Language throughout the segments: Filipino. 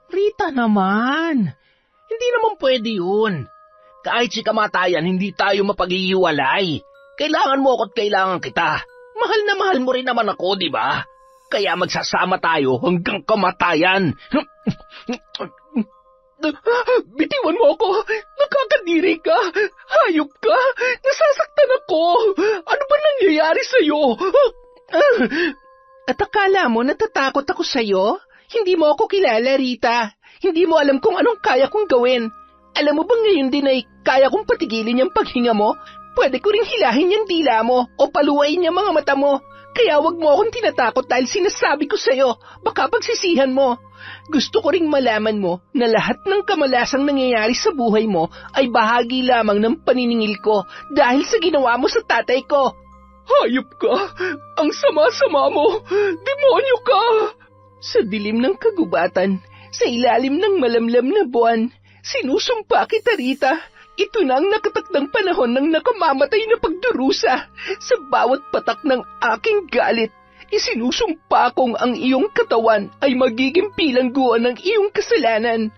Rita naman, hindi naman pwede yun. Kahit si kamatayan, hindi tayo mapag-iiwalay. Kailangan mo ako't kailangan kita. Mahal na mahal mo rin naman ako, di ba? Kaya magsasama tayo hanggang kamatayan. Bitiwan mo ako! Nakakadiri ka! Hayop ka! Nasasaktan ako! Ano ba nangyayari sa'yo? At akala mo natatakot ako sa'yo? Hindi mo ako kilala, Rita. Hindi mo alam kung anong kaya kong gawin. Alam mo bang ngayon din ay kaya kong patigilin yung paghinga mo? Pwede ko ring hilahin yung dila mo o paluwain yung mga mata mo. Kaya wag mo akong tinatakot dahil sinasabi ko sa'yo, baka pagsisihan mo. Gusto ko ring malaman mo na lahat ng kamalasang nangyayari sa buhay mo ay bahagi lamang ng paniningil ko dahil sa ginawa mo sa tatay ko. Hayop ka! Ang sama-sama mo! Demonyo ka! Sa dilim ng kagubatan, sa ilalim ng malamlam na buwan, sinusumpa kita, Rita. Ito na ang nakatakdang panahon ng nakamamatay na pagdurusa. Sa bawat patak ng aking galit, isinusumpa kong ang iyong katawan ay magiging bilangguan ng iyong kasalanan.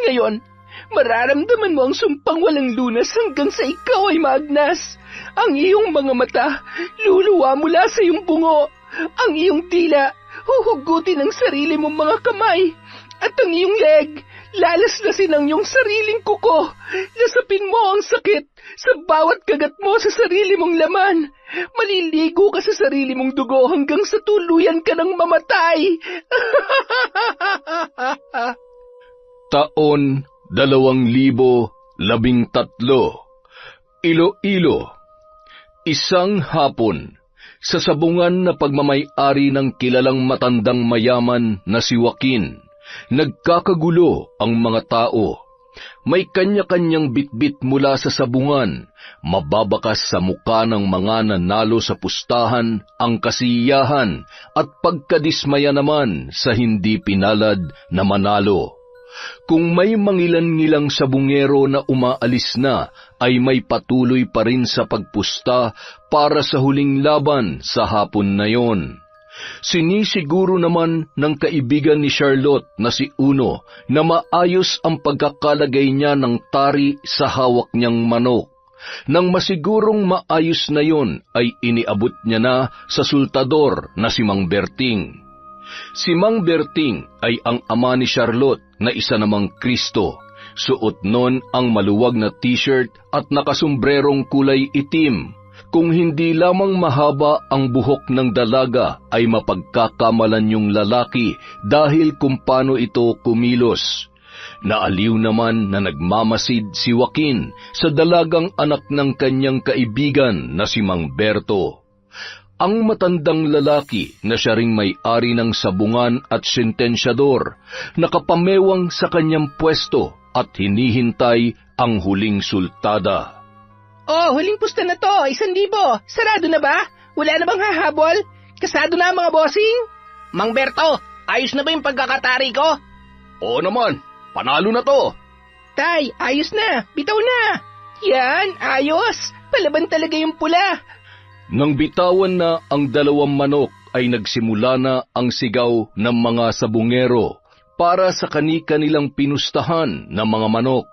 Ngayon, mararamdaman mo ang sumpang walang lunas hanggang sa ikaw ay maagnas. Ang iyong mga mata, luluwa mula sa iyong bungo. Ang iyong dila, huhugutin ang sarili mong mga kamay. At ang iyong leg, lalaslasin ang iyong sariling kuko. Lasapin mo ang sakit sa bawat kagat mo sa sarili mong laman. Maliligo ka sa sarili mong dugo hanggang sa tuluyan ka ng mamatay. Taon 2013, Iloilo. Isang hapon, sa sabungan na pagmamay-ari ng kilalang matandang mayaman na si Joaquin, nagkakagulo ang mga tao. May kanya-kanyang bitbit mula sa sabungan, mababakas sa muka ng mga nanalo sa pustahan ang kasiyahan at pagkadismaya naman sa hindi pinalad na manalo. Kung may mangilan-ngilang sabungero na umaalis na, ay may patuloy pa rin sa pagpusta para sa huling laban sa hapon na yon. Sinisiguro naman ng kaibigan ni Charlotte na si Uno na maayos ang pagkakalagay niya ng tari sa hawak niyang manok. Nang masigurong maayos na yon, ay iniabot niya na sa sultador na si Mang Berting. Si Mang Berting ay ang ama ni Charlotte na isa namang Kristo. Suot nun ang maluwag na t-shirt at nakasombrerong kulay itim. Kung hindi lamang mahaba ang buhok ng dalaga ay mapagkakamalan yung lalaki dahil kung paano ito kumilos. Naaliw naman na nagmamasid si Joaquin sa dalagang anak ng kanyang kaibigan na si Mang Berto. Ang matandang lalaki na siya ring may-ari ng sabungan at sentensyador, nakapamewang sa kanyang pwesto at hinihintay ang huling sultada. Oh, huling pusta na to, 1,000. Sarado na ba? Wala na bang hahabol? Kasado na ang mga bossing? Mang Berto, ayos na ba yung pagkakatari ko? Oo naman, panalo na to. Tay, ayos na, bitaw na. Yan, ayos. Palaban talaga yung pula. Nang bitawan na ang dalawang manok ay nagsimula na ang sigaw ng mga sabungero para sa kani-kanilang pinustahan ng mga manok.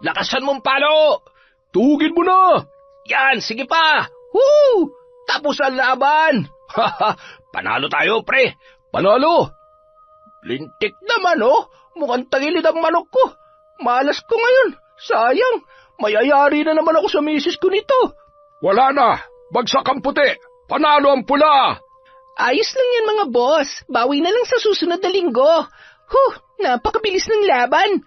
Lakasan mong palo! Tugin mo na! Yan, sige pa! Woo! Tapos ang laban! Haha, panalo tayo, pre! Panalo! Lintik naman, oh! Mukhang tagilid ang manok ko. Malas ko ngayon. Sayang, mayayari na naman ako sa misis ko nito. Wala na! Bagsak ang puti! Panalo ang pula! Ayos lang yan, mga boss. Bawi na lang sa susunod na linggo. Napakabilis ng laban.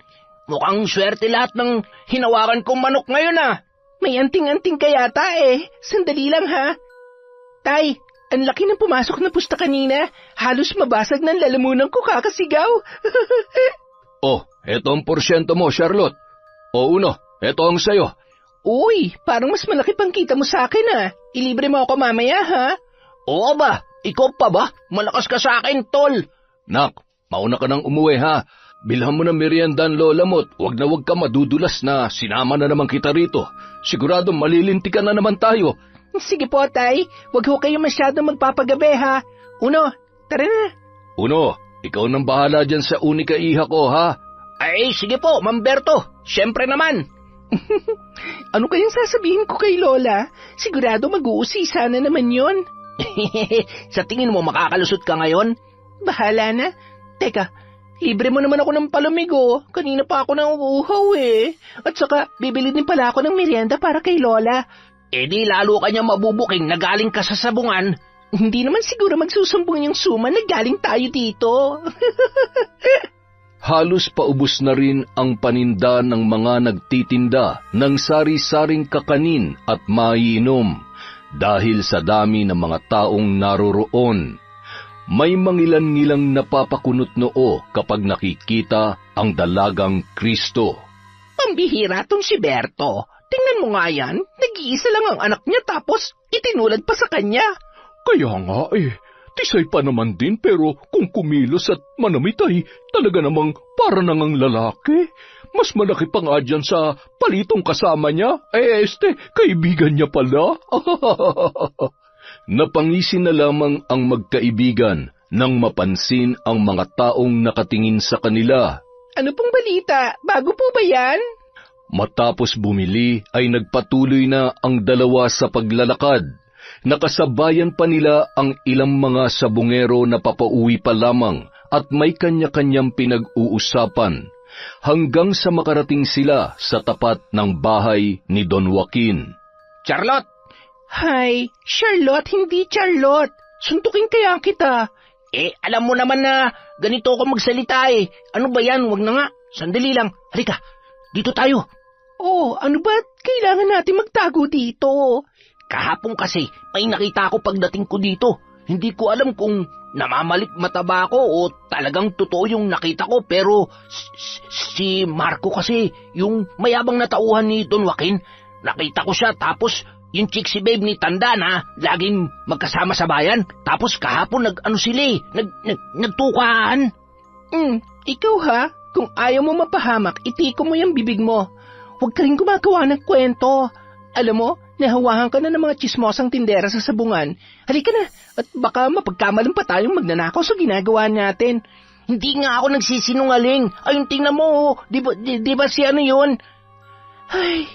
Mukhang swerte lahat ng hinawakan kong manok ngayon, ah. May anting-anting ka yata, eh. Sandali lang, ha? Tay, ang laki ng pumasok na pusta kanina. Halos mabasag ng lalamunan ko kakasigaw. Oh, eto ang porsyento mo, Charlotte. O Uno, eto ang sayo. Uy, parang mas malaki pang kita mo sa akin, ah. Ilibre mo ako mamaya, ha? Oo ba? Ikaw pa ba? Malakas ka sa akin, tol. Nak, mauna ka nang umuwi, ha? Bilhan mo ng merienda ang lola mo at wag ka madudulas na sinama na naman kita rito. Sigurado malilintikan na naman tayo. Sige po, tay. Wag ho kayo masyadong magpapagabi, ha? Uno, tara na. Uno, ikaw nang bahala dyan sa unika iha ko, ha? Ay, sige po, Ma'am Berto. Siyempre naman. Ano kayang sasabihin ko kay Lola? Sigurado mag-uusisa na naman yon. Sa tingin mo makakalusot ka ngayon? Bahala na. Teka, libre mo naman ako ng palamigo. Kanina pa ako nang uuhaw eh. At saka, bibili din pala ako ng merienda para kay Lola. Eh di lalo kanya mabubuking na galing ka sa sabungan. Hindi naman siguro magsusumbong yung suma na galing tayo dito. Halos paubos na rin ang paninda ng mga nagtitinda ng sari-saring kakanin at maiinom dahil sa dami ng mga taong naroroon. May mangilan-ngilang napapakunot noo kapag nakikita ang dalagang Kristo. Pambihira tong si Berto. Tingnan mo nga yan, nag-iisa lang ang anak niya tapos itinulad pa sa kanya. Kaya nga tisay pa naman din pero kung kumilos at manamit ay talaga namang para nang lalaki. Mas malaki pa nga dyan sa palitong kasama niya. Kaibigan niya pala. Napangisi na lamang ang magkaibigan nang mapansin ang mga taong nakatingin sa kanila. Ano pong balita? Bago po ba yan? Matapos bumili ay nagpatuloy na ang dalawa sa paglalakad. Nakasabayan pa nila ang ilang mga sabungero na papauwi pa lamang at may kanya-kanyang pinag-uusapan hanggang sa makarating sila sa tapat ng bahay ni Don Joaquin. Charlotte! Hi, Charlotte, hindi Charlotte. Suntukin kaya kita. Alam mo naman na ganito ako magsalita eh. Ano ba yan? Wag na nga. Sandali lang. Halika, dito tayo. Oh, ano ba? Kailangan natin magtago dito. Kahapon kasi, may nakita ako pagdating ko dito. Hindi ko alam kung namamalik mata ba ako o talagang totoo yung nakita ko. Pero si Marco kasi, yung mayabang na tauhan ni Don Joaquin, nakita ko siya tapos yung chick si Babe ni Tanda na laging magkasama sa bayan. Tapos kahapon nagtukaan. Ikaw ha? Kung ayaw mo mapahamak, itiko mo yung bibig mo. Huwag ka rin gumagawa ng kwento. Alam mo, nahawahan ka na ng mga tsismosang tindera sa sabungan. Halika na, at baka mapagkamalan pa tayong magnanakaw sa ginagawa natin. Hindi nga ako nagsisinungaling. Ayun, tingnan mo, di ba si ano yun? Ay,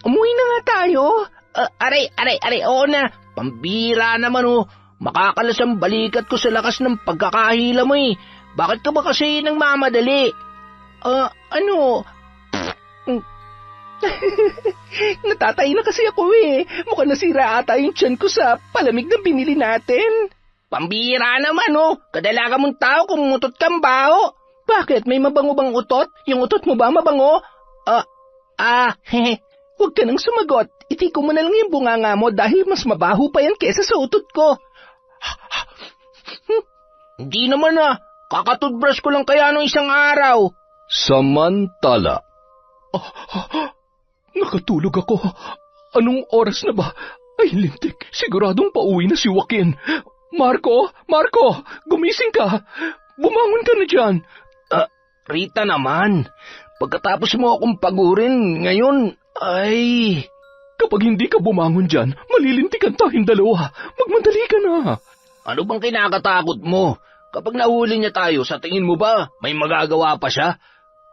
umuwi na nga tayo. Aray, oo na. Pambira naman makakalas ang balikat ko sa lakas ng pagkakahila mo eh. Bakit ka ba kasi nang mamadali? Natatay na kasi ako eh. Mukhang nasira ata yung tiyan ko sa palamig na binili natin. Pambira naman Kadalaga mong tao kumutot kang baho. Bakit? May mabango bang utot? Yung utot mo ba mabango? Huwag ka nang sumagot. Itiko mo na lang yung bunganga mo dahil mas mabaho pa yan kesa sa utot ko. Hindi naman Kakatoothbrush ko lang kaya nung isang araw. Samantala. Nakatulog ako. Anong oras na ba? Ay, lintik. Siguradong pauwi na si Joaquin. Marco, gumising ka. Bumangon ka na dyan. Rita naman. Pagkatapos mo akong pagurin, ngayon, ay... Kapag hindi ka bumangon dyan, malilintikan tayong dalawa. Magmadali ka na. Ano bang kinakatakot mo? Kapag nahuli niya tayo, sa tingin mo ba, may magagawa pa siya?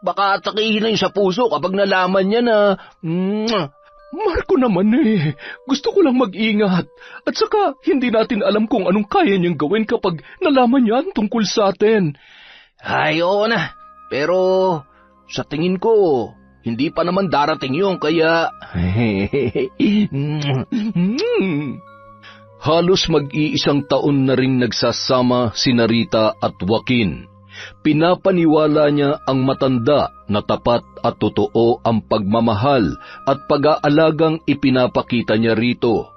Baka atakihin na yung sa puso kapag nalaman niya na... Marco naman Gusto ko lang mag-ingat. At saka, hindi natin alam kung anong kaya niyang gawin kapag nalaman niya ang tungkol sa atin. Ay, oo na. Pero, sa tingin ko, hindi pa naman darating yun, kaya... Halos mag-iisang taon na ring nagsasama si Rita at Joaquin. Pinapaniwala niya ang matanda na tapat at totoo ang pagmamahal at pag-aalagang ipinapakita niya rito.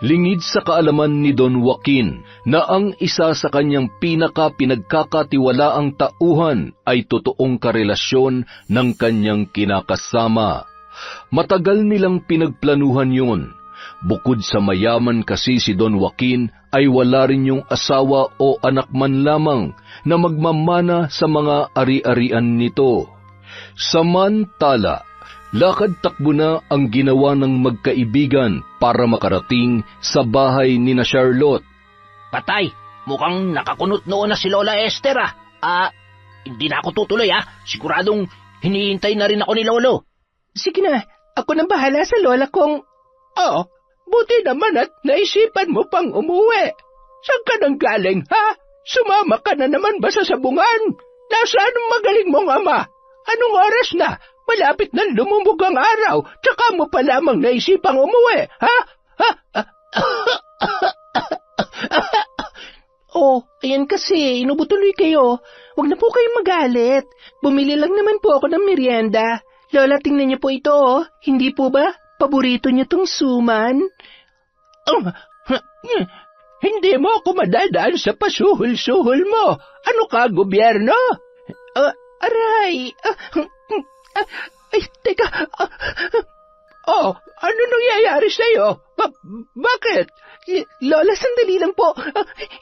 Lingid sa kaalaman ni Don Joaquin na ang isa sa kanyang pinagkakatiwalaang tauhan ay totoong karelasyon ng kanyang kinakasama. Matagal nilang pinagplanuhan yun. Bukod sa mayaman kasi si Don Joaquin ay wala rin yung asawa o anak man lamang na magmamana sa mga ari-arian nito. Samantala, lakad-takbo na ang ginawa ng magkaibigan para makarating sa bahay ni na Charlotte. Patay, mukhang nakakunot noon na si Lola Esther Hindi na ako tutuloy Siguradong hinihintay na rin ako ni Lolo. Sige na, ako nang bahala sa lola kong... Buti naman at naisipan mo pang umuwi. Saan ka nang galing, Sumama ka na naman ba sa sabungan? Nasaan ang magaling mong ama? Anong oras na? Malapit na lumubog ang araw, tsaka mo pa lamang naisipang umuwi, ayan kasi, inubutuloy kayo. Huwag na po kayong magalit. Bumili lang naman po ako ng merienda. Lola, tingnan niyo po ito, Hindi po ba? Paborito niyo tong suman? Hindi mo ako madadaan sa pasuhol-suhol mo. Ano ka, gobyerno? Aray! Ay, teka! Ano nangyayari sa'yo? Bakit? Lola, sandali lang po.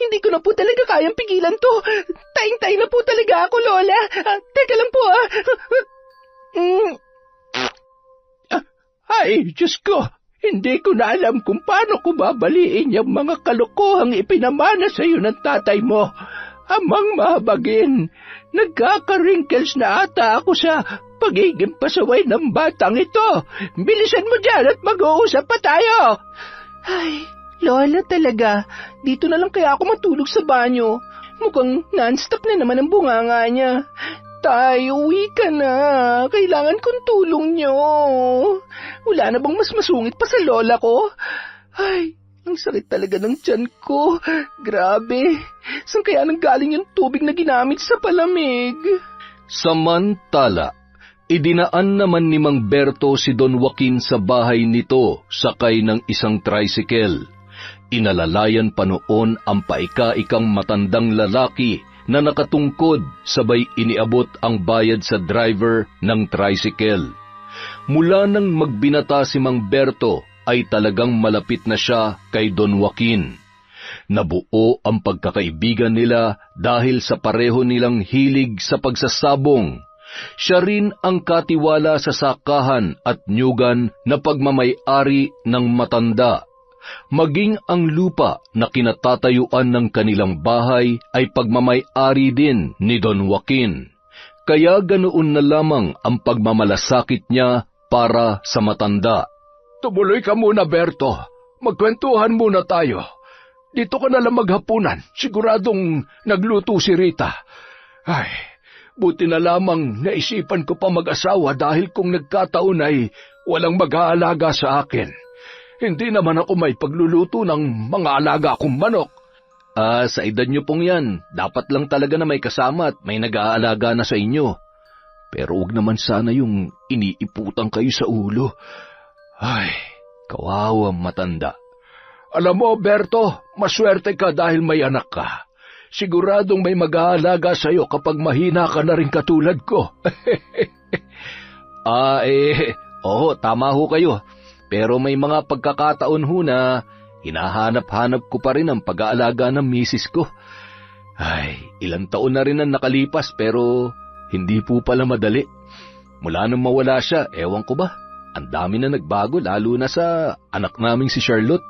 Hindi ko na po talaga kayang pigilan to. Taing-taing na po talaga ako, Lola. Teka lang po, Ay, Diyos ko! Hindi ko na alam kung paano ko babaliin yung mga kalokohang ipinamana sa iyo ng tatay mo. Amang mahabagin, nagkaka-wrinkles na ata ako sa pagiging pasaway ng batang ito. Bilisan mo dyan at mag-uusap pa tayo. Ay, Lola talaga, dito na lang kaya ako matulog sa banyo. Mukhang non-stop na naman ang bunganga niya. Tay, uwi ka na. Kailangan kong tulong niyo. Wala na bang mas masungit pa sa lola ko? Ay, ang sakit talaga ng tiyan ko. Grabe. Saan kaya nanggaling yung tubig na ginamit sa palamig? Samantala, idinaan naman ni Mang Berto si Don Joaquin sa bahay nito sakay ng isang tricycle. Inalalayan pa noon ang paika-ikang matandang lalaki na nakatungkod sabay iniabot ang bayad sa driver ng tricycle. Mula nang magbinata si Mang Berto ay talagang malapit na siya kay Don Joaquin. Nabuo ang pagkakaibigan nila dahil sa pareho nilang hilig sa pagsasabong. Siya rin ang katiwala sa sakahan at nyugan na pagmamay-ari ng matanda. Maging ang lupa na kinatatayuan ng kanilang bahay ay pagmamay-ari din ni Don Joaquin. Kaya ganoon na lamang ang pagmamalasakit niya para sa matanda. Tumuloy ka muna, Berto. Magkwentuhan muna tayo. Dito ka na lang maghapunan. Siguradong nagluto si Rita. Ay, buti na lamang naisipan ko pa mag-asawa dahil kung nagkataon ay walang mag-aalaga sa akin. Hindi naman ako may pagluluto ng mga alaga kong manok. Sa edad niyo pong yan, dapat lang talaga na may kasama at may nag-aalaga na sa inyo. Pero huwag naman sana yung iniiputan kayo sa ulo. Ay, kawawang matanda. Alam mo, Berto, maswerte ka dahil may anak ka. Siguradong may mag-aalaga sa'yo kapag mahina ka na rin katulad ko. Oo, tama ho kayo. Pero may mga pagkakataon ho na hinahanap-hanap ko pa rin ang pag-aalaga ng misis ko. Ay, ilang taon na rin ang nakalipas pero hindi po pala madali. Mula nung mawala siya, ewan ko ba, ang dami na nagbago lalo na sa anak naming si Charlotte.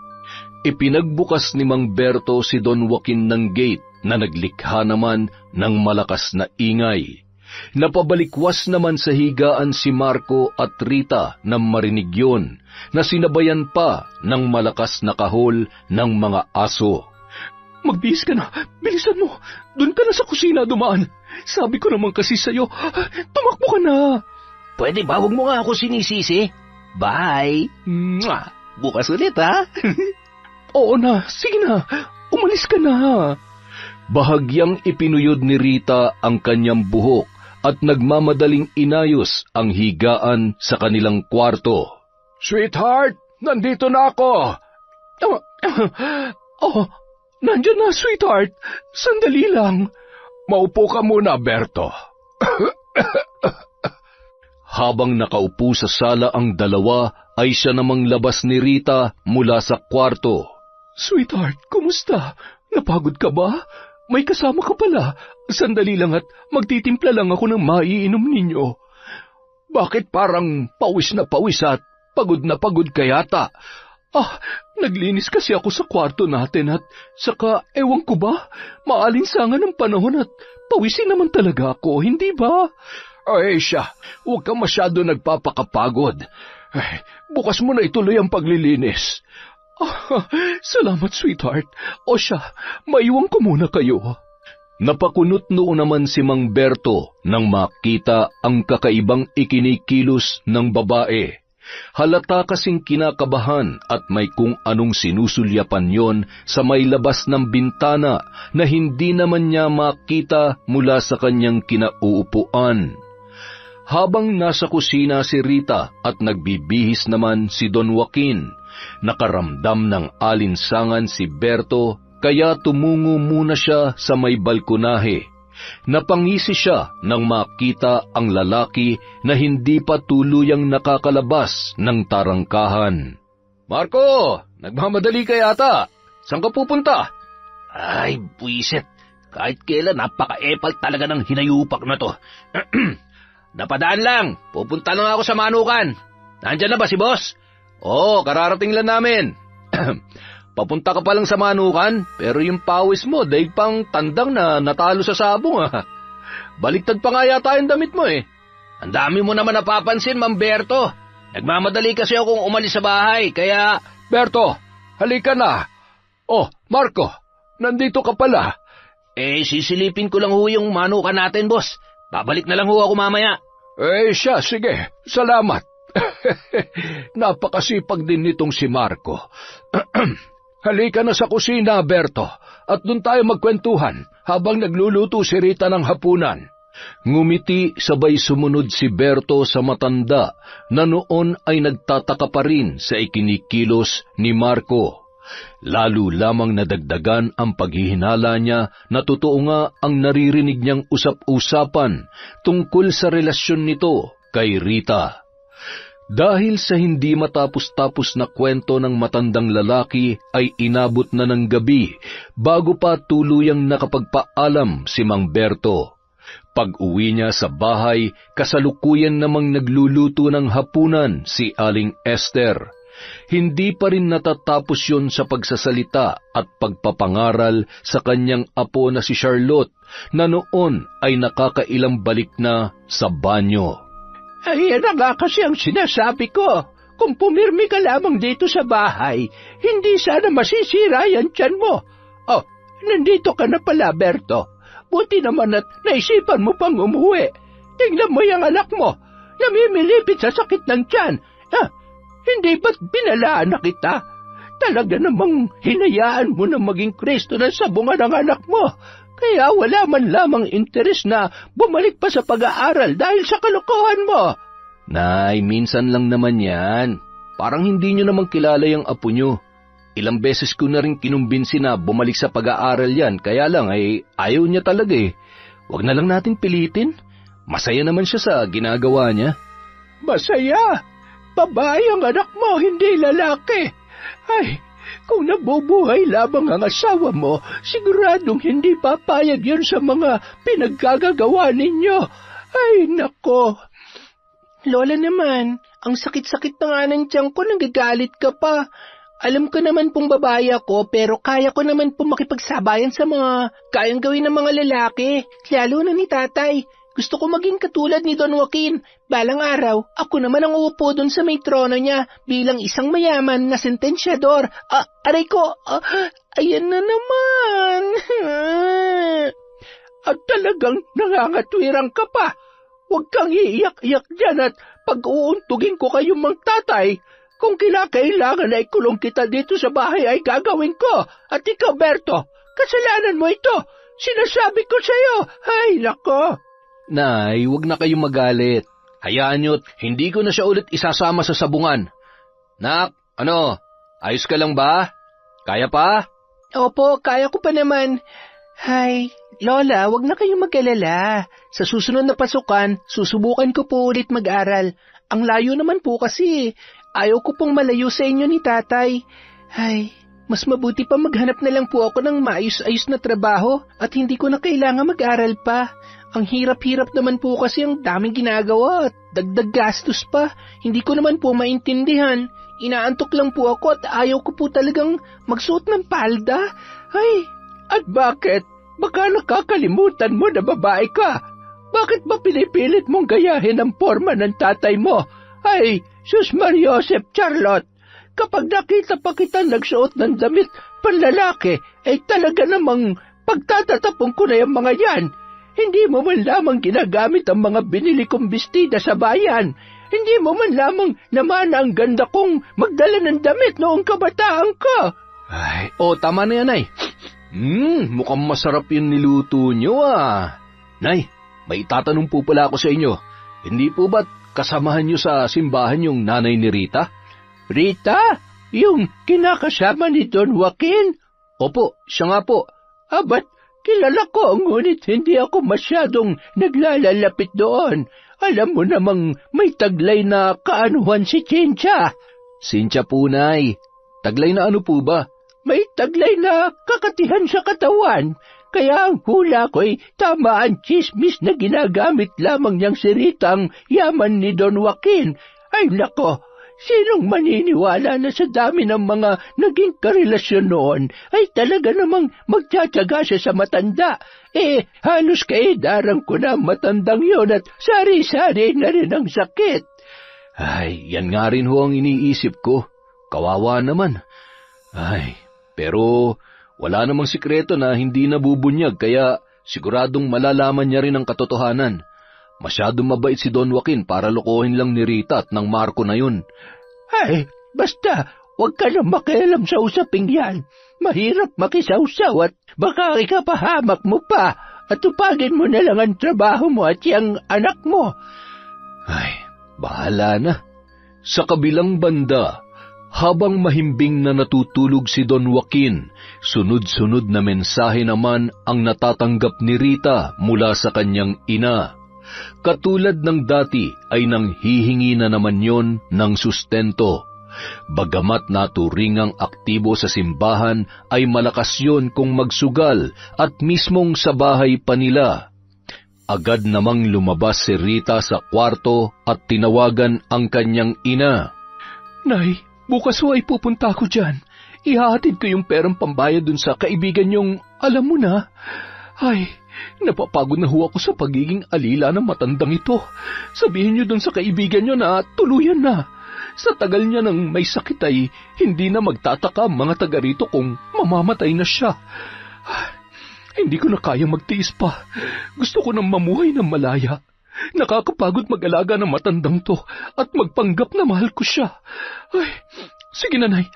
Ipinagbukas ni Mang Berto si Don Joaquin ng gate na naglikha naman ng malakas na ingay. Napabalikwas naman sa higaan si Marco at Rita nang marinig yun, na sinabayan pa ng malakas na kahol ng mga aso. Magbihis ka na, bilisan mo, doon ka na sa kusina dumaan. Sabi ko naman kasi sa'yo, tumakbo ka na. Pwede ba huwag mo nga ako sinisisi? Bye! Mwah! Bukas ulit Oo na, sige na, umalis ka na. Bahagyang ipinuyod ni Rita ang kanyang buhok at nagmamadaling inayos ang higaan sa kanilang kwarto. Sweetheart, nandito na ako. Nandyan na, sweetheart. Sandali lang. Maupo ka muna, Berto. Habang nakaupo sa sala ang dalawa, ay siya namang labas ni Rita mula sa kwarto. Sweetheart, kumusta? Napagod ka ba? May kasama ka pala. Sandali lang at magtitimpla lang ako ng maiinom ninyo. Bakit parang pawis na pawis at pagod na pagod ka yata? Naglinis kasi ako sa kwarto natin at saka ewan ko ba, maalinsangan ng panahon at Pawisin naman talaga ako, hindi ba? Ay, siya, huwag ka masyado nagpapakapagod. Ay, bukas mo na ituloy ang paglilinis. Salamat, sweetheart. O siya, maiwan ko muna kayo. Napakunot noon naman si Mang Berto nang makita ang kakaibang ikinikilos ng babae. Halata kasing kinakabahan at may kung anong sinusulyapan yon sa may labas ng bintana na hindi naman niya makita mula sa kanyang kinauupuan. Habang nasa kusina si Rita at nagbibihis naman si Don Joaquin, nakaramdam ng alinsangan si Berto kaya tumungo muna siya sa may balkonahe. Napangisi siya nang makita ang lalaki na hindi pa tuluyang nakakalabas ng tarangkahan. Marco, nagmamadali ka yata. Saan ka pupunta? Ay, buwisit. Kahit kailan napaka-epal talaga ng hinayupak na to. Napadaan lang. Pupunta lang ako sa Manukan. Nandyan na ba si boss? Oo, kararating lang namin. Papunta ka pa lang sa Manukan, pero yung pawis mo, daig pang tandang na natalo sa sabong Baliktad pa nga yata yung damit mo Ang dami mo naman napapansin, Mang Berto. Nagmamadali kasi akong umalis sa bahay, kaya... Berto, halika na. Oh, Marco, nandito ka pala. Sisilipin ko lang ho yung Manukan natin, boss. Babalik na lang ho ako mamaya. Siya, sige. Salamat. Napakasipag din nitong si Marco. Halika na sa kusina, Berto, at doon tayo magkwentuhan habang nagluluto si Rita ng hapunan. Ngumiti sabay sumunod si Berto sa matanda na noon ay nagtataka pa rin sa ikinikilos ni Marco. Lalo lamang nadagdagan ang paghihinala niya na totoo nga ang naririnig niyang usap-usapan tungkol sa relasyon nito kay Rita. Dahil sa hindi matapos-tapos na kwento ng matandang lalaki ay inabot na ng gabi bago pa tuluyang nakapagpaalam si Mang Berto. Pag-uwi niya sa bahay, kasalukuyan namang nagluluto ng hapunan si Aling Esther. Hindi pa rin natatapos yon sa pagsasalita at pagpapangaral sa kanyang apo na si Charlotte na noon ay nakakailang balik na sa banyo. Ay, yan nga kasi ang sinasabi ko. Kung pumirmi ka lamang dito sa bahay, hindi sana masisira yan tiyan mo. Oh, nandito ka na pala, Berto. Buti naman at naisipan mo pang umuwi. Tingnan mo yung anak mo. Namimilipit sa sakit ng tiyan. Hindi ba't binalaan na kita? Talaga namang hinayaan mo na maging Kristo na sabungan ang anak mo. Kaya wala man lamang interes na bumalik pa sa pag-aaral dahil sa kalokohan mo. Nay, minsan lang naman yan. Parang hindi nyo namang kilala yung apo nyo. Ilang beses ko na rin kinumbinsi na bumalik sa pag-aaral yan, kaya lang ay ayaw niya talaga Huwag na lang natin pilitin. Masaya naman siya sa ginagawa niya. Masaya? Babae ang anak mo, hindi lalaki. Ay, kung nabubuhay lamang ang asawa mo, siguradong hindi papayag yun sa mga pinaggagawa ninyo. Ay, nako. Lola naman, ang sakit-sakit na nga ng tiyan ko, nagagalit ka pa. Alam ko naman pong babae ako, pero kaya ko naman pong makipagsabayan sa mga kayang gawin ng mga lalaki, lalo na ni tatay. Gusto ko maging katulad ni Don Joaquin. Balang araw, ako naman ang uupo doon sa may trono niya bilang isang mayaman na sentensyador. Aray ko, ayan na naman. At talagang nangangatwirang ka pa. Huwag kang iiyak-iyak dyan at pag-uuntugin ko kayong magtatay. Kung kinakailangan na ikulong kita dito sa bahay ay gagawin ko. At ikaw, Berto, kasalanan mo ito. Sinasabi ko sa'yo. Ay, nako. Nay, huwag na kayong magalit. Hayaan nyo't hindi ko na siya ulit isasama sa sabungan. Nak, ayos ka lang ba? Kaya pa? Opo, kaya ko pa naman. Hay, Lola, huwag na kayong mag-alala. Sa susunod na pasukan, susubukan ko po ulit mag-aral. Ang layo naman po kasi. Ayaw ko pong malayo sa inyo ni tatay. Hay, mas mabuti pa maghanap na lang po ako ng maayos-ayos na trabaho at hindi ko na kailangan mag-aral pa. Ang hirap-hirap naman po kasi ang daming ginagawa at dagdag gastos pa. Hindi ko naman po maintindihan. Inaantok lang po ako at ayaw ko po talagang magsuot ng palda. Ay, at bakit? baka nakakalimutan mo na babae ka. Bakit ba pinipilit mong gayahin ang forma ng tatay mo? Ay, Sus Mariosep Charlotte, kapag nakita pa kita nagsuot ng damit panlalaki, ay talaga namang pagtatatapong ko na yung mga yan. Hindi mo man lamang ginagamit ang mga binili kong bestida sa bayan. Hindi mo man lamang namana ang ganda kong magdala ng damit noong kabataan ko. Ay, tama na yan, Nay. Mukhang masarap yung niluto nyo, Nay, may itatanong po pala ako sa inyo. Hindi po ba't kasamahan nyo sa simbahan yung nanay ni Rita? Rita? Yung kinakasama ni Don Joaquin? Opo, siya nga po. Ba't kilala ko, ngunit hindi ako masyadong naglalalapit doon. Alam mo namang may taglay na kaanuhan si Cynthia. Cynthia po, Nay. Taglay na ano po ba? May taglay na kakatihan sa katawan. Kaya ang hula ko'y tama ang chismis na ginagamit lamang niyang si Rita ang yaman ni Don Joaquin. Ay nako, sinong maniniwala na sa dami ng mga naging karelasyon noon ay talaga namang magtsatsaga siya sa matanda. Halos kaidarang ko na matandang yon at sari-sari na rin ang sakit. Ay, yan nga rin ho ang iniisip ko. Kawawa naman. Ay, pero wala namang sikreto na hindi nabubunyag kaya siguradong malalaman niya rin ang katotohanan. Masyadong mabait si Don Joaquin para lokohin lang ni Rita at ng Marco na yun. Ay, basta, huwag ka na makialam sa usaping yan. Mahirap makisawsaw at baka ikapahamak mo pa at tupagin mo na lang ang trabaho mo at yung anak mo. Ay, bahala na. Sa kabilang banda, habang mahimbing na natutulog si Don Joaquin, sunod-sunod na mensahe naman ang natatanggap ni Rita mula sa kanyang ina. Katulad ng dati ay nanghihingi na naman yon ng sustento. Bagamat naturingang aktibo sa simbahan ay malakas yon kung magsugal at mismong sa bahay pa nila. Agad namang lumabas si Rita sa kwarto at tinawagan ang kanyang ina. Nay, bukas ho ay pupunta ako dyan. Ihahatid ko yung perang pambayad dun sa kaibigan yung alam mo na. Ay, napapagod na ho ako sa pagiging alila ng matandang ito. Sabihin niyo dun sa kaibigan niyo na tuluyan na. Sa tagal niya nang may sakit ay hindi na magtataka ang mga taga rito kung mamamatay na siya. Hindi ko na kayang magtiis pa. Gusto ko nang mamuhay ng malaya. Nakakapagod mag-alaga ng matandang to at magpanggap na mahal ko siya. Ay, sige nanay,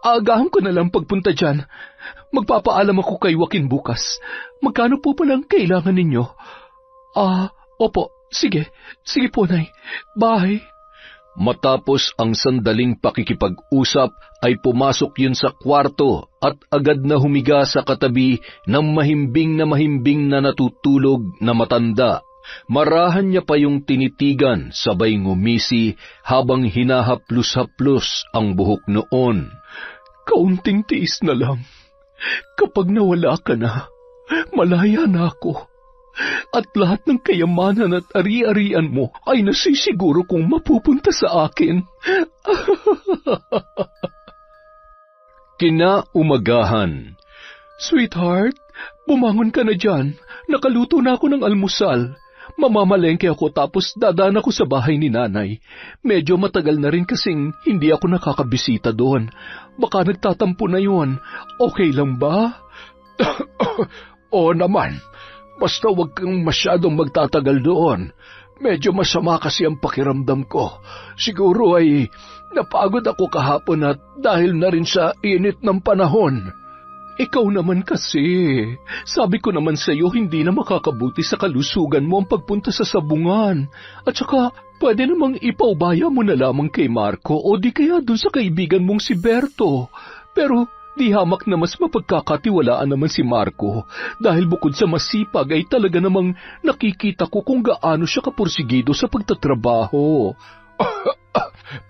aagahan ko na lang pagpunta dyan. Magpapaalam ako kay Joaquin bukas. Magkano po palang kailangan ninyo? Opo, sige po nay. Bye. Matapos ang sandaling pakikipag-usap ay pumasok yun sa kwarto at agad na humiga sa katabi ng mahimbing na natutulog na matanda. Marahan niya pa yung tinitigan sabay ngumisi habang hinahaplos-haplos ang buhok noon. Kaunting tiis na lang. Kapag nawala ka na, malaya na ako. At lahat ng kayamanan at ari-arian mo ay nasisiguro kong mapupunta sa akin. Kinaumagahan. Sweetheart, bumangon ka na dyan. Nakaluto na ako ng almusal. Mamamalengke ako tapos dadaan ako sa bahay ni nanay. Medyo matagal na rin kasing hindi ako nakakabisita doon. Baka nagtatampo na yun. Okay lang ba? Oo naman. Basta wag kang masyadong magtatagal doon. Medyo masama kasi ang pakiramdam ko. Siguro ay napagod ako kahapon at dahil na rin sa init ng panahon. Ikaw naman kasi. Sabi ko naman sa iyo hindi na makakabuti sa kalusugan mo ang pagpunta sa sabungan. At saka pwede namang ipaubaya mo na lamang kay Marco o di kaya dun sa kaibigan mong si Berto. Pero di hamak na mas mapagkakatiwalaan naman si Marco dahil bukod sa masipag ay talaga namang nakikita ko kung gaano siya kapursigido sa pagtatrabaho.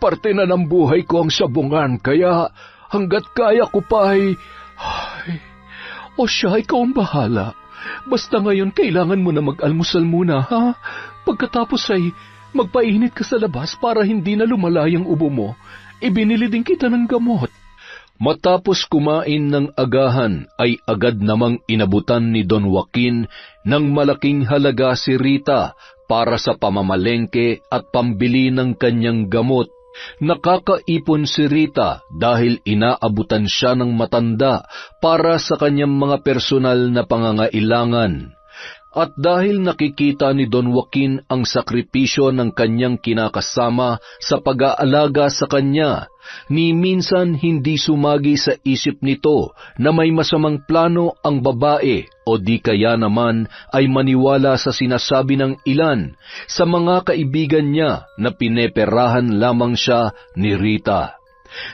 Parte na ng buhay ko ang sabungan kaya hanggat kaya ko pa ay... O siya, ikaw ang bahala. Basta ngayon kailangan mo na mag-almusal muna, ha? Pagkatapos ay magpainit ka sa labas para hindi na lumalay ang ubo mo. Ibinili din kita ng gamot. Matapos kumain ng agahan ay agad namang inabutan ni Don Joaquin ng malaking halaga si Rita para sa pamamalengke at pambili ng kanyang gamot. Nakakaipon si Rita dahil inaabutan siya ng matanda para sa kanyang mga personal na pangangailangan. At dahil nakikita ni Don Joaquin ang sakripisyo ng kanyang kinakasama sa pag-aalaga sa kanya, ni minsan hindi sumagi sa isip nito na may masamang plano ang babae o di kaya naman ay maniwala sa sinasabi ng ilan sa mga kaibigan niya na pineperahan lamang siya ni Rita.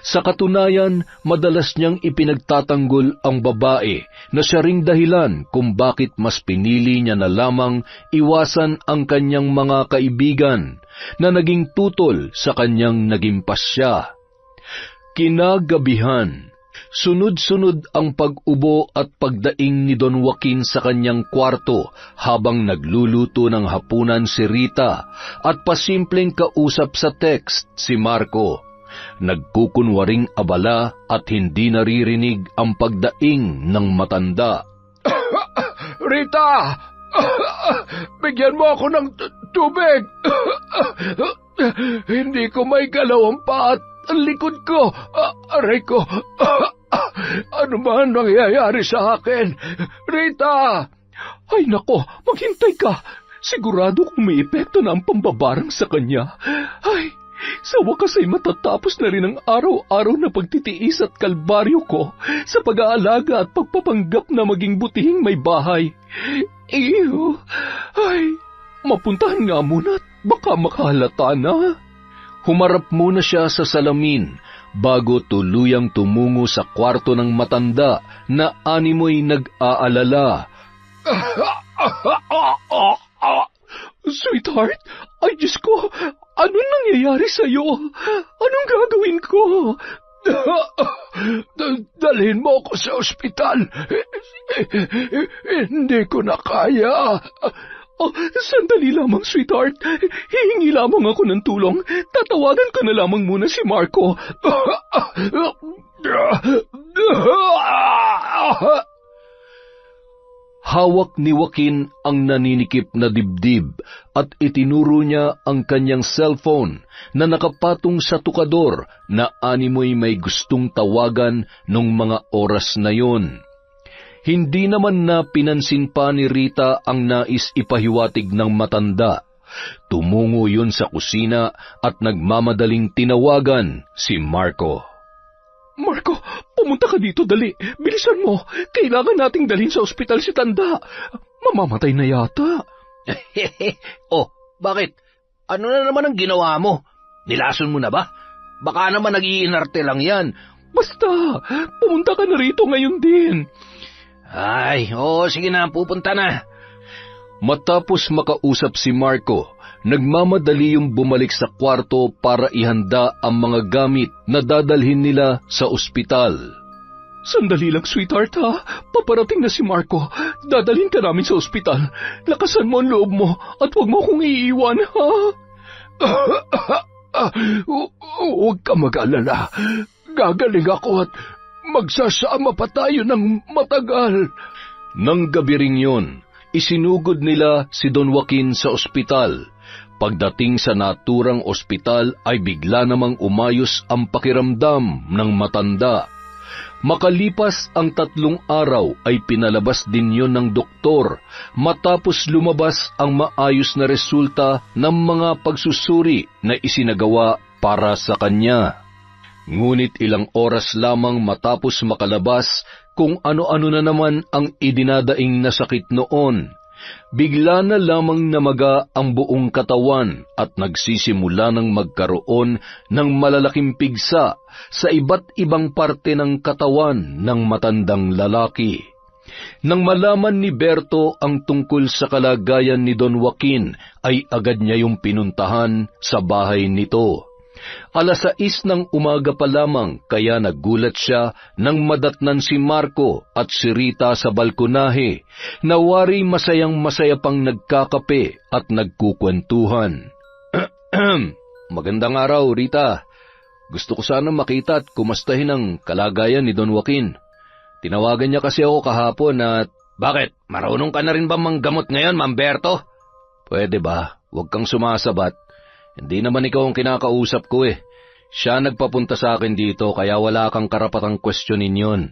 Sa katunayan, madalas niyang ipinagtatanggol ang babae na siya ring dahilan kung bakit mas pinili niya na lamang iwasan ang kanyang mga kaibigan na naging tutol sa kanyang naging pasya. Kinagabihan, sunod-sunod ang pag-ubo at pagdaing ni Don Joaquin sa kanyang kwarto habang nagluluto ng hapunan si Rita at pasimpleng kausap sa text si Marco. Nagkukunwaring abala at hindi naririnig ang pagdaing ng matanda. Rita! Bigyan mo ako ng tubig! Hindi ko may galaw ang paa at ang likod ko. Aray ko! Ano ba ang nangyayari sa akin? Rita! Ay nako, maghintay ka. Sigurado kung may epekto na ang pambabarang sa kanya. Ay, sa wakas ay matatapos na rin ang araw-araw na pagtitiis at kalbaryo ko sa pag-aalaga at pagpapanggap na maging butihing may bahay. Iyo, ay, mapuntahan nga muna at baka makahalata na. Humarap muna siya sa salamin bago tuluyang tumungo sa kwarto ng matanda na animoy nag-aalala. Sweetheart, ay Diyos ko, anong nangyayari sa'yo? Anong gagawin ko? Dalhin mo ako sa ospital. Hindi ko na kaya. Sandali lamang, sweetheart. Hihingi lamang ako ng tulong. Tatawagan ko na lamang muna si Marco. Hawak ni Joaquin ang naninikip na dibdib at itinuro niya ang kanyang cellphone na nakapatong sa tukador na animoy may gustong tawagan nung mga oras na yon. Hindi naman na pinansin pa ni Rita ang nais ipahiwatig ng matanda. Tumungo yun sa kusina at nagmamadaling tinawagan si Marco. Marco, pumunta ka dito, dali. Bilisan mo. Kailangan nating dalhin sa ospital si Tanda. Mamamatay na yata. Oh, bakit? Ano na naman ang ginawa mo? Nilason mo na ba? Baka naman nag-iinarte lang yan. Basta, pumunta ka na rito ngayon din. Ay, sige na, pupunta na. Matapos makausap si Marco, nagmamadali yung bumalik sa kwarto para ihanda ang mga gamit na dadalhin nila sa ospital. Sandali lang, sweetheart, ha? Paparating na si Marco. Dadalhin ka namin sa ospital. Lakasan mo ang loob mo at huwag mo akong iiwan, ha? Huwag ka mag-alala. Gagaling ako at magsasama pa tayo ng matagal. Nang gabi ring yun, isinugod nila si Don Joaquin sa ospital. Pagdating sa naturang ospital ay bigla namang umayos ang pakiramdam ng matanda. Makalipas ang 3 araw ay pinalabas din yon ng doktor matapos lumabas ang maayos na resulta ng mga pagsusuri na isinagawa para sa kanya. Ngunit ilang oras lamang matapos makalabas kung ano-ano na naman ang idinadaing na sakit noon, bigla na lamang namaga ang buong katawan at nagsisimula ng magkaroon ng malalaking pigsa sa iba't ibang parte ng katawan ng matandang lalaki. Nang malaman ni Berto ang tungkol sa kalagayan ni Don Joaquin, ay agad niya yung pinuntahan sa bahay nito. 6:00 ng umaga pa lamang kaya nagulat siya nang madatnan si Marco at si Rita sa balkonahe na wari masayang-masaya pang nagkakape at nagkukwentuhan. Magandang araw, Rita. Gusto ko sana makita at kumastahin ang kalagayan ni Don Joaquin. Tinawagan niya kasi ako kahapon at... Bakit? Marunong ka na rin ba manggamot ngayon, Mamberto? Pwede ba? Huwag kang sumasabat. Hindi naman ikaw ang kinakausap ko eh. Siya nagpapunta sa akin dito kaya wala kang karapatang questionin yon.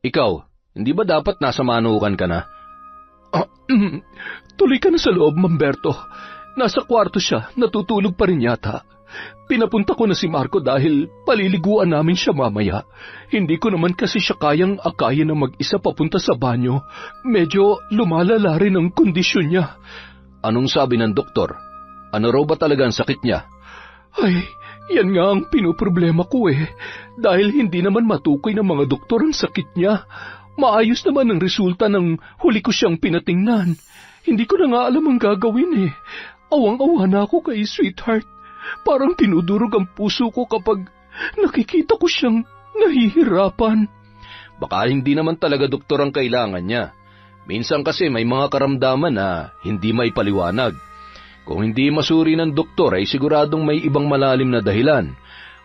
Ikaw, hindi ba dapat nasa manukan ka na? Tuloy ka na sa loob, Mamberto. Nasa kwarto siya, natutulog pa rin yata. Pinapunta ko na si Marco dahil paliliguan namin siya mamaya. Hindi ko naman kasi siya kayang akayin na mag-isa papunta sa banyo. Medyo lumalala rin ang kondisyon niya. Anong sabi ng doktor? Ano raw ba talaga ang sakit niya? Ay, yan nga ang pinoproblema ko eh. Dahil hindi naman matukoy ng mga doktor ang sakit niya. Maayos naman ang resulta ng huli ko siyang pinatingnan. Hindi ko na nga alam ang gagawin eh. Awang-awa na ako kay Sweetheart. Parang tinudurog ang puso ko kapag nakikita ko siyang nahihirapan. Baka hindi naman talaga doktor ang kailangan niya. Minsan kasi may mga karamdaman na hindi maipaliwanag. Kung hindi masuri ng doktor ay siguradong may ibang malalim na dahilan.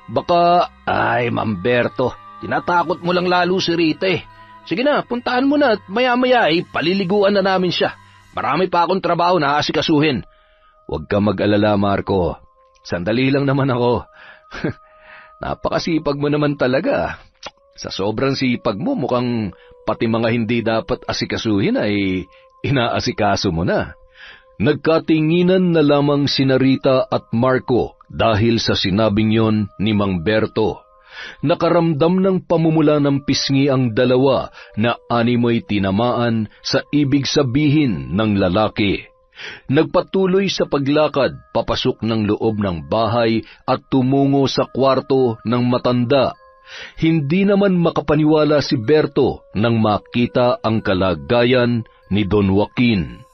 Baka... Ay, Mamberto, tinatakot mo lang lalo si Rita eh. Sige na, puntahan mo na at maya-maya ay paliliguan na namin siya. Marami pa akong trabaho na asikasuhin. Huwag ka mag-alala, Marco. Sandali lang naman ako. Napakasipag mo naman talaga. Sa sobrang sipag mo, mukhang pati mga hindi dapat asikasuhin ay inaasikaso mo na. Nagkatinginan na lamang sina Rita at Marco dahil sa sinabing yon ni Mang Berto. Nakaramdam ng pamumula ng pisngi ang dalawa na animoy tinamaan sa ibig sabihin ng lalaki. Nagpatuloy sa paglakad papasok ng loob ng bahay at tumungo sa kwarto ng matanda. Hindi naman makapaniwala si Berto nang makita ang kalagayan ni Don Joaquin.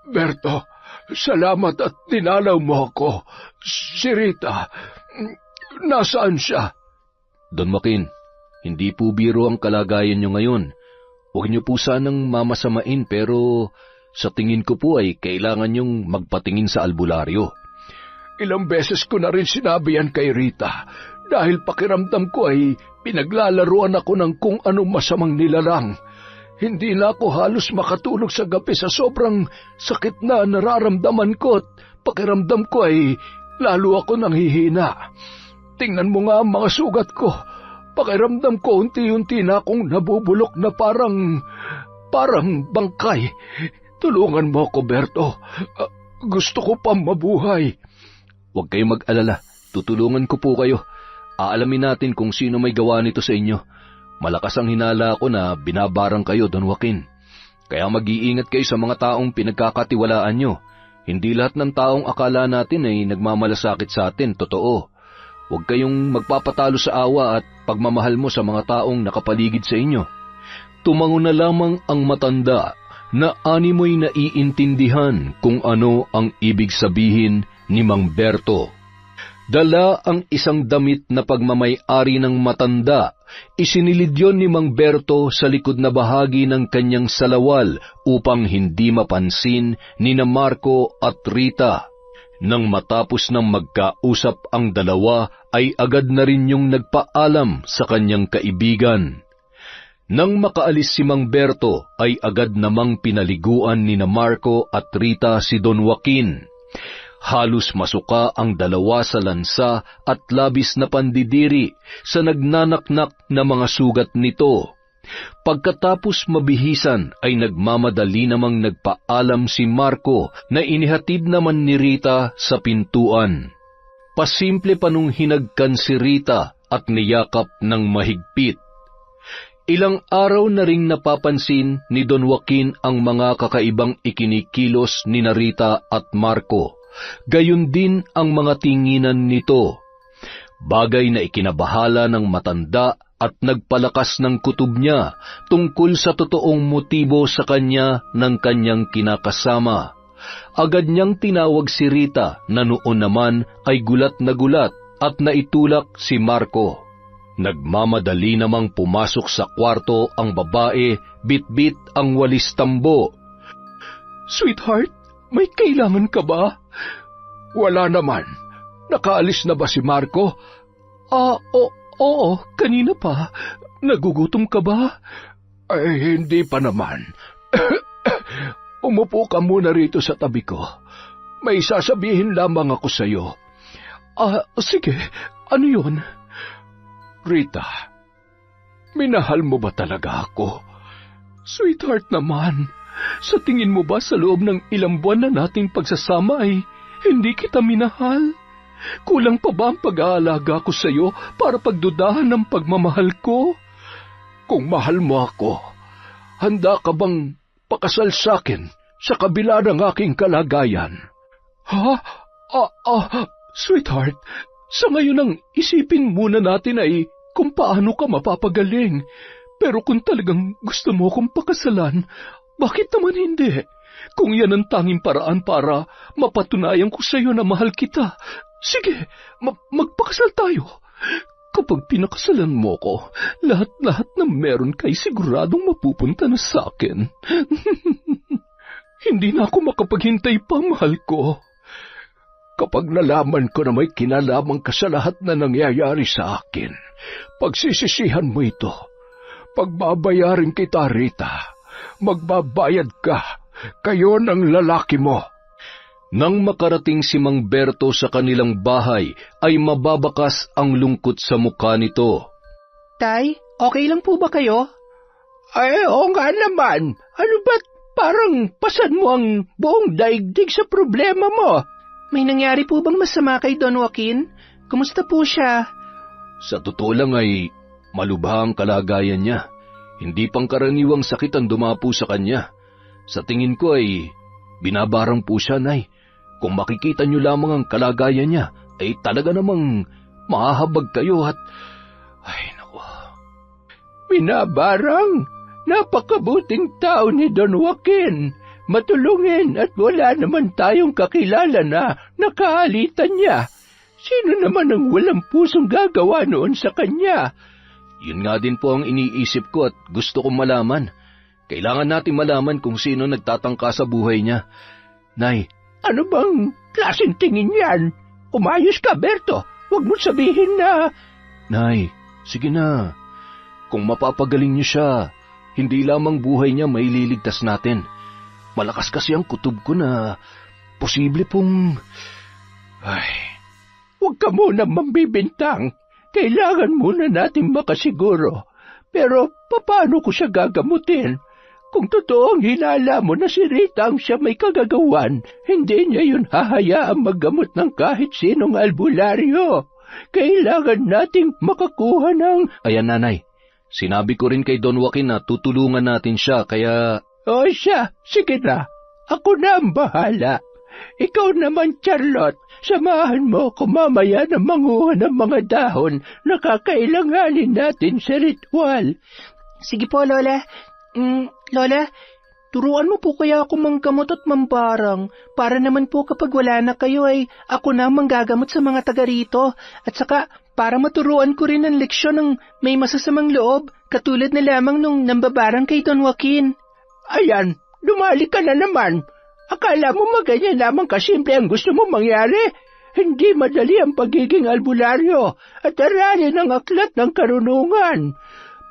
Berto, salamat at dinalaw mo ako. Si Rita, nasaan siya? Don Joaquin, hindi po biro ang kalagayan niyo ngayon. Huwag niyo po sanang mamasamain pero sa tingin ko po ay kailangan niyong magpatingin sa albularyo. Ilang beses ko na rin sinabi yan kay Rita dahil pakiramdam ko ay pinaglalaruan ako ng kung anong masamang nilalang. Hindi na ako halos makatulog sa gabi sa sobrang sakit na nararamdaman ko at pakiramdam ko ay lalo ako nanghihina. Tingnan mo nga ang mga sugat ko. Pakiramdam ko unti-unti na akong nabubulok na parang bangkay. Tulungan mo ako, Berto. Gusto ko pa mabuhay. Huwag kayong mag-alala. Tutulungan ko po kayo. Aalamin natin kung sino may gawa nito sa inyo. Malakas ang hinala ko na binabarang kayo, Don Joaquin. Kaya mag-iingat kayo sa mga taong pinagkakatiwalaan nyo. Hindi lahat ng taong akala natin ay nagmamalasakit sa atin, totoo. Huwag kayong magpapatalo sa awa at pagmamahal mo sa mga taong nakapaligid sa inyo. Tumango na lamang ang matanda na animoy naiintindihan kung ano ang ibig sabihin ni Mang Berto. Dala ang isang damit na pagmamay-ari ng matanda. Isinilid yon ni Mang Berto sa likod na bahagi ng kanyang salawal upang hindi mapansin ni na Marco at Rita. Nang matapos ng magkausap ang dalawa ay agad na rin yung nagpaalam sa kanyang kaibigan. Nang makaalis si Mang Berto ay agad namang pinaliguan ni na Marco at Rita si Don Joaquin. Halos masuka ang dalawa sa lansa at labis na pandidiri sa nagnanaknak na mga sugat nito. Pagkatapos mabihisan ay nagmamadali namang nagpaalam si Marco na inihatid naman ni Rita sa pintuan. Pasimple pa nung hinagkan si Rita at niyakap ng mahigpit. Ilang araw na ring napapansin ni Don Joaquin ang mga kakaibang ikinikilos ni Rita at Marco. Gayon din ang mga tinginan nito. Bagay na ikinabahala ng matanda at nagpalakas ng kutob niya tungkol sa totoong motibo sa kanya ng kanyang kinakasama. Agad niyang tinawag si Rita na noon naman ay gulat na gulat at naitulak si Marco. Nagmamadali namang pumasok sa kwarto ang babae, bit-bit ang walis tambo. Sweetheart, may kailangan ka ba? Wala naman. nakaalis na ba si Marco? Oo, kanina pa. Nagugutom ka ba? Ay, hindi pa naman. Umupo ka muna rito sa tabi ko. May sasabihin lamang ako sa'yo. Sige. Ano yun? Rita, minahal mo ba talaga ako? Sweetheart naman, sa tingin mo ba sa loob ng ilang buwan na nating pagsasama ay hindi kita minahal? Kulang pa ba ang pag-aalaga ko sa iyo para pagdudahan ng pagmamahal ko? Kung mahal mo ako, handa ka bang pakasal sa akin sa kabila ng aking kalagayan? Ha? Sweetheart, sa ngayon ang isipin muna natin ay kung paano ka mapapagaling. Pero kung talagang gusto mo akong pakasalan, bakit naman hindi? Kung yan ang tanging paraan para mapatunayan ko sa iyo na mahal kita, sige, magpakasal tayo. Kapag pinakasalan mo ko, lahat-lahat na meron kay siguradong mapupunta na sa akin. Hindi na ako makapaghintay pa, mahal ko. Kapag nalaman ko na may kinalaman ka sa lahat na nangyayari sa akin, pagsisisihan mo ito. Pagbabayarin kita, Rita. Magbabayad ka. Kayo ng lalaki mo. Nang makarating si Mang Berto sa kanilang bahay, ay mababakas ang lungkot sa mukha nito. Tay, okay lang po ba kayo? Ay, oo nga naman. Ano ba't parang pasan mo ang buong daigdig sa problema mo? May nangyari po bang masama kay Don Joaquin? Kumusta po siya? Sa totoo lang ay malubha ang kalagayan niya. Hindi pangkaraniwang sakit ang dumapo sa kanya. Sa tingin ko ay binabarang po siya, Nay. Kung makikita niyo lamang ang kalagayan niya, ay talaga namang mahahabag kayo at... Ay, naku. Binabarang? Napakabuting tao ni Don Joaquin. Matulungin at wala naman tayong kakilala na nakaalitan niya. Sino naman ang walang pusong gagawa noon sa kanya? Yun nga din po ang iniisip ko at gusto kong malaman. Kailangan natin malaman kung sino nagtatangka sa buhay niya. Nay, ano bang klaseng tingin yan? Umayos ka, Berto. Huwag mo sabihin na... Nay, sige na. Kung mapapagaling niyo siya, hindi lamang buhay niya maililigtas natin. Malakas kasi ang kutob ko na posible pong... Ay, huwag ka muna mambibintang. Kailangan muna natin makasiguro. Pero paano ko siya gagamutin? Kung totoo ang hinala mo na si Rita ang siya may kagagawan, hindi niya yun hahayaang maggamot ng kahit sinong albularyo. Kailangan nating makakuha ng... Ayan, Nanay. Sinabi ko rin kay Don Joaquin na tutulungan natin siya, kaya... O siya, sige na. Ako na ang bahala. Ikaw naman, Charlotte, samahan mo ako mamaya na manguha ng mga dahon na kakailanganin natin sa ritual. Sige po, Lola. Lola, turuan mo po kaya ako manggamot at mambarang para naman po kapag wala na kayo ay ako na manggagamot sa mga taga rito. At saka para maturuan ko rin ng leksyon ng may masasamang loob katulad na lamang nung nambabarang kay Don Joaquin. Ayan, dumali ka na naman. Akala mo maganyan lamang kasimple ang gusto mo mangyari? Hindi madali ang pagiging albularyo at aralin ang aklat ng karunungan.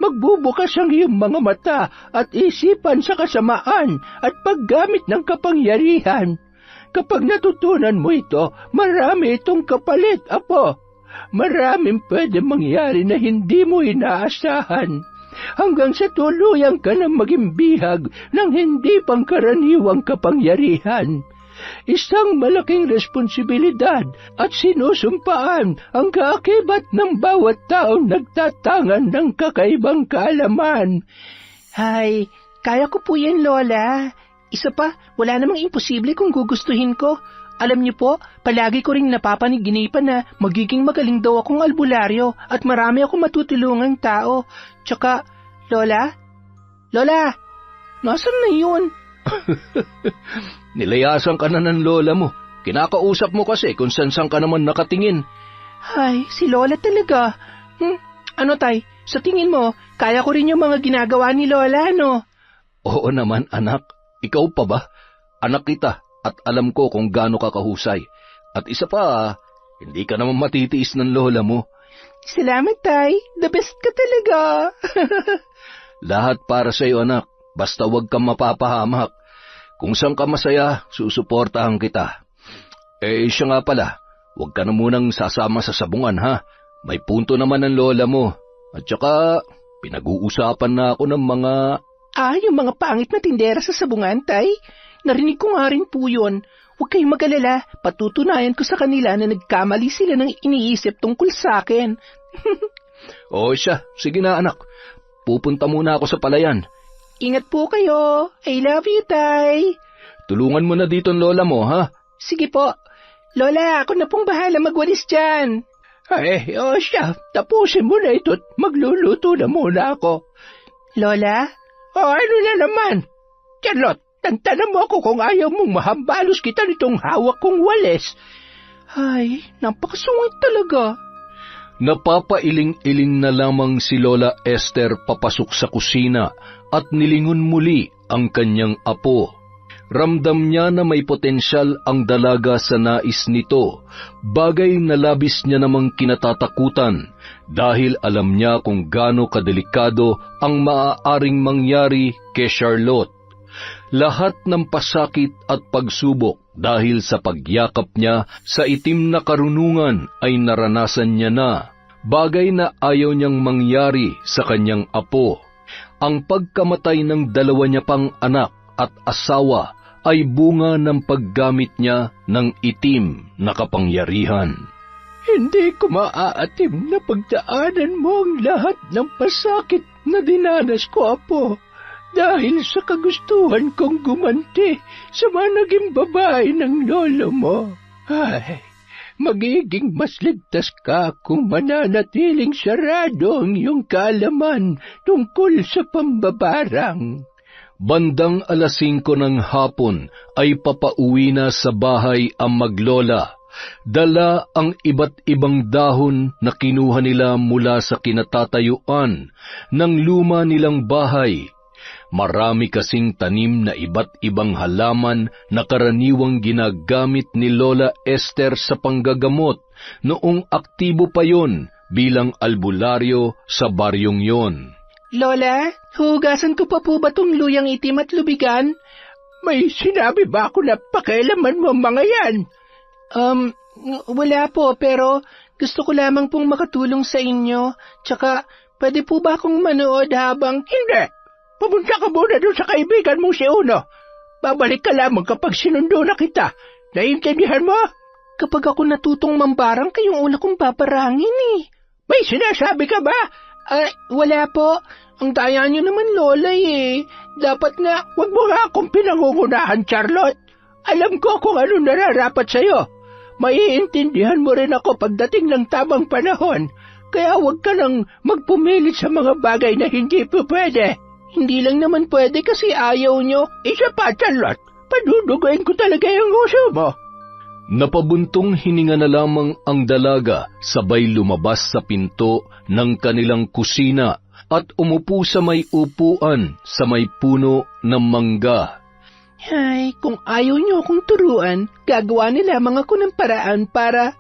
Magbubukas ang iyong mga mata at isipan sa kasamaan at paggamit ng kapangyarihan. Kapag natutunan mo ito, marami itong kapalit, Apo. Maraming pwede mangyari na hindi mo inaasahan. Hanggang sa tuluyan ka na maging bihag ng hindi pangkaraniwang kapangyarihan. Isang malaking responsibilidad at sinusumpaan ang kaakibat ng bawat taong nagtatangan ng kakaibang kaalaman. Ay, kaya ko po yan, Lola. Isa pa, wala namang imposible kung gugustuhin ko. Alam niyo po, palagi ko ring napapaniginipan na magiging magaling daw akong albularyo at marami akong matutulungang tao. Tsaka, Lola? Lola, nasan na yun? Nilayasan ka na ng lola mo. Kinakausap mo kasi kung saan ka naman nakatingin. Ay, si Lola talaga. Ano tay, sa tingin mo, kaya ko rin yung mga ginagawa ni Lola, no? Oo naman, anak. Ikaw pa ba? Anak kita at alam ko kung gaano ka kahusay. At isa pa, Hindi ka naman matitiis ng lola mo. Salamat, Tay. The best ka talaga. Lahat para sa iyo, anak. Basta huwag kang mapapahamak. Kung saan ka masaya, susuportahan kita. Siya nga pala, huwag ka na munang sasama sa sabungan, ha? May punto naman ang lola mo. At saka, pinag-uusapan na ako ng mga... Yung mga pangit na tindera sa sabungan, Tay. Narinig ko nga rin po yun. Huwag kayong mag-alala. Patutunayan ko sa kanila na nagkamali sila ng iniisip tungkol sa akin. Siya. Sige na, anak. Pupunta muna ako sa palayan. Ingat po kayo. I love you, Tay. Tulungan mo na dito ang lola mo, ha? Sige po. Lola, ako na pong bahala magwalis dyan. Siya. Tapusin mo na ito at magluluto na muna ako. Lola? Ano na naman? Charlotte, tantanan mo ako kung ayaw mong mahambalos kita nitong hawak kong walis. Ay, napakasungit talaga. Napapailing-iling na lamang si Lola Esther papasok sa kusina at nilingon muli ang kanyang apo. Ramdam niya na may potensyal ang dalaga sa nais nito, bagay na labis niya namang kinatatakutan dahil alam niya kung gaano kadelikado ang maaaring mangyari kay Charlotte. Lahat ng pasakit at pagsubok dahil sa pagyakap niya sa itim na karunungan ay naranasan niya na, bagay na ayaw niyang mangyari sa kanyang apo. Ang pagkamatay ng dalawa niya pang anak at asawa ay bunga ng paggamit niya ng itim na kapangyarihan. Hindi ko maaatim na pagdaanan mo ang lahat ng pasakit na dinanas ko, Apo, dahil sa kagustuhan kong gumanti sa mga naging babae ng lolo mo. Magiging mas ligtas ka kung mananatiling sarado ang iyong kaalaman tungkol sa pambabarang. Bandang 5:00 ng hapon ay papauwi na sa bahay ang maglola. Dala ang iba't ibang dahon na kinuha nila mula sa kinatatayuan ng luma nilang bahay. Marami kasing tanim na iba't ibang halaman na karaniwang ginagamit ni Lola Esther sa panggagamot noong aktibo pa yon bilang albularyo sa baryong yon. Lola, hugasan ko pa po ba tong luyang itim at lubigan? May sinabi ba ako na pakialaman mo mga yan? Wala po, pero gusto ko lamang pong makatulong sa inyo. Tsaka, pwede po ba akong manood habang... Hindi! Pumunta ka muna doon sa kaibigan mong si Uno. Babalik ka lamang kapag sinundo na kita. Naiintindihan mo? Kapag ako natutong mambarang, kayong una kong paparangin eh. May sinasabi ka ba? Wala po. Ang daya niyo naman, Lola eh. Dapat nga... Huwag mo nga akong pinangungunahan, Charlotte. Alam ko kung ano nararapat sa'yo. Maiintindihan mo rin ako pagdating ng tamang panahon. Kaya huwag ka nang magpumilit sa mga bagay na hindi po pwede. Hindi lang naman pwede kasi ayaw nyo. Isa pa, Charlotte. Paduduguin ko talaga yung uso mo. Napabuntong hininga na lamang ang dalaga, sabay lumabas sa pinto ng kanilang kusina at umupo sa may upuan sa may puno ng mangga. Ay, kung ayaw niyo akong turuan, gagawa na lamang ako ng paraan para...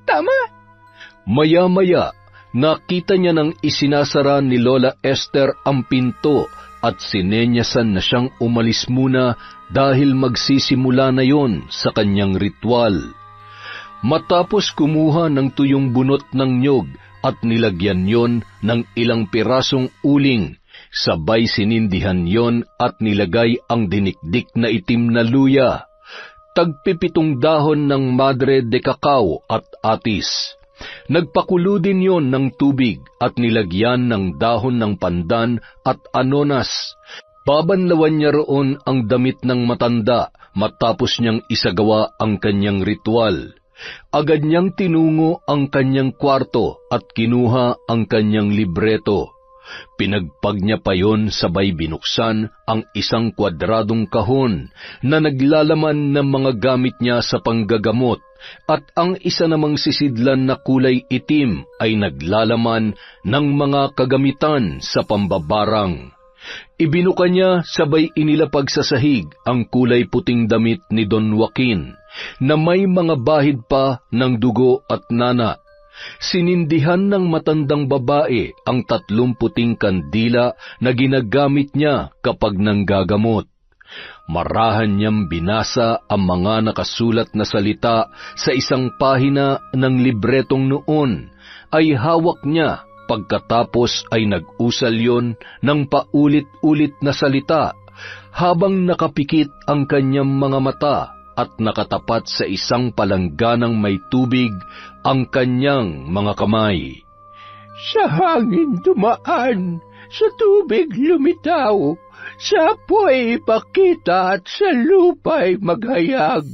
Tama! Maya-maya, nakita niya nang isinasara ni Lola Esther ang pinto at sinenyasan na siyang umalis muna dahil magsisimula na yon sa kanyang ritual. Matapos kumuha ng tuyong bunot ng nyog at nilagyan yon ng ilang pirasong uling, sabay sinindihan yon at nilagay ang dinikdik na itim na luya, tagpipitong dahon ng madre de cacao at atis. Nagpakulo din yon ng tubig at nilagyan ng dahon ng pandan at anonas. Babanlawan niya roon ang damit ng matanda matapos niyang isagawa ang kanyang ritual. Agad niyang tinungo ang kanyang kwarto at kinuha ang kanyang libreto. Pinagpag niya pa yon sabay binuksan ang isang kwadradong kahon na naglalaman ng mga gamit niya sa panggagamot at ang isa namang sisidlan na kulay itim ay naglalaman ng mga kagamitan sa pambabarang. Ibinuka niya sabay inilapag sa sahig ang kulay puting damit ni Don Joaquin na may mga bahid pa ng dugo at nana. Sinindihan ng matandang babae ang 3 puting kandila na ginagamit niya kapag nanggagamot. Marahan niyang binasa ang mga nakasulat na salita sa isang pahina ng libretong noon ay hawak niya. Pagkatapos ay nag-usal yon ng paulit-ulit na salita habang nakapikit ang kanyang mga mata at nakatapat sa isang palangganang may tubig ang kanyang mga kamay. Sa hangin dumaan, sa tubig lumitaw, sa apoy ipakita at sa lupa'y maghayag.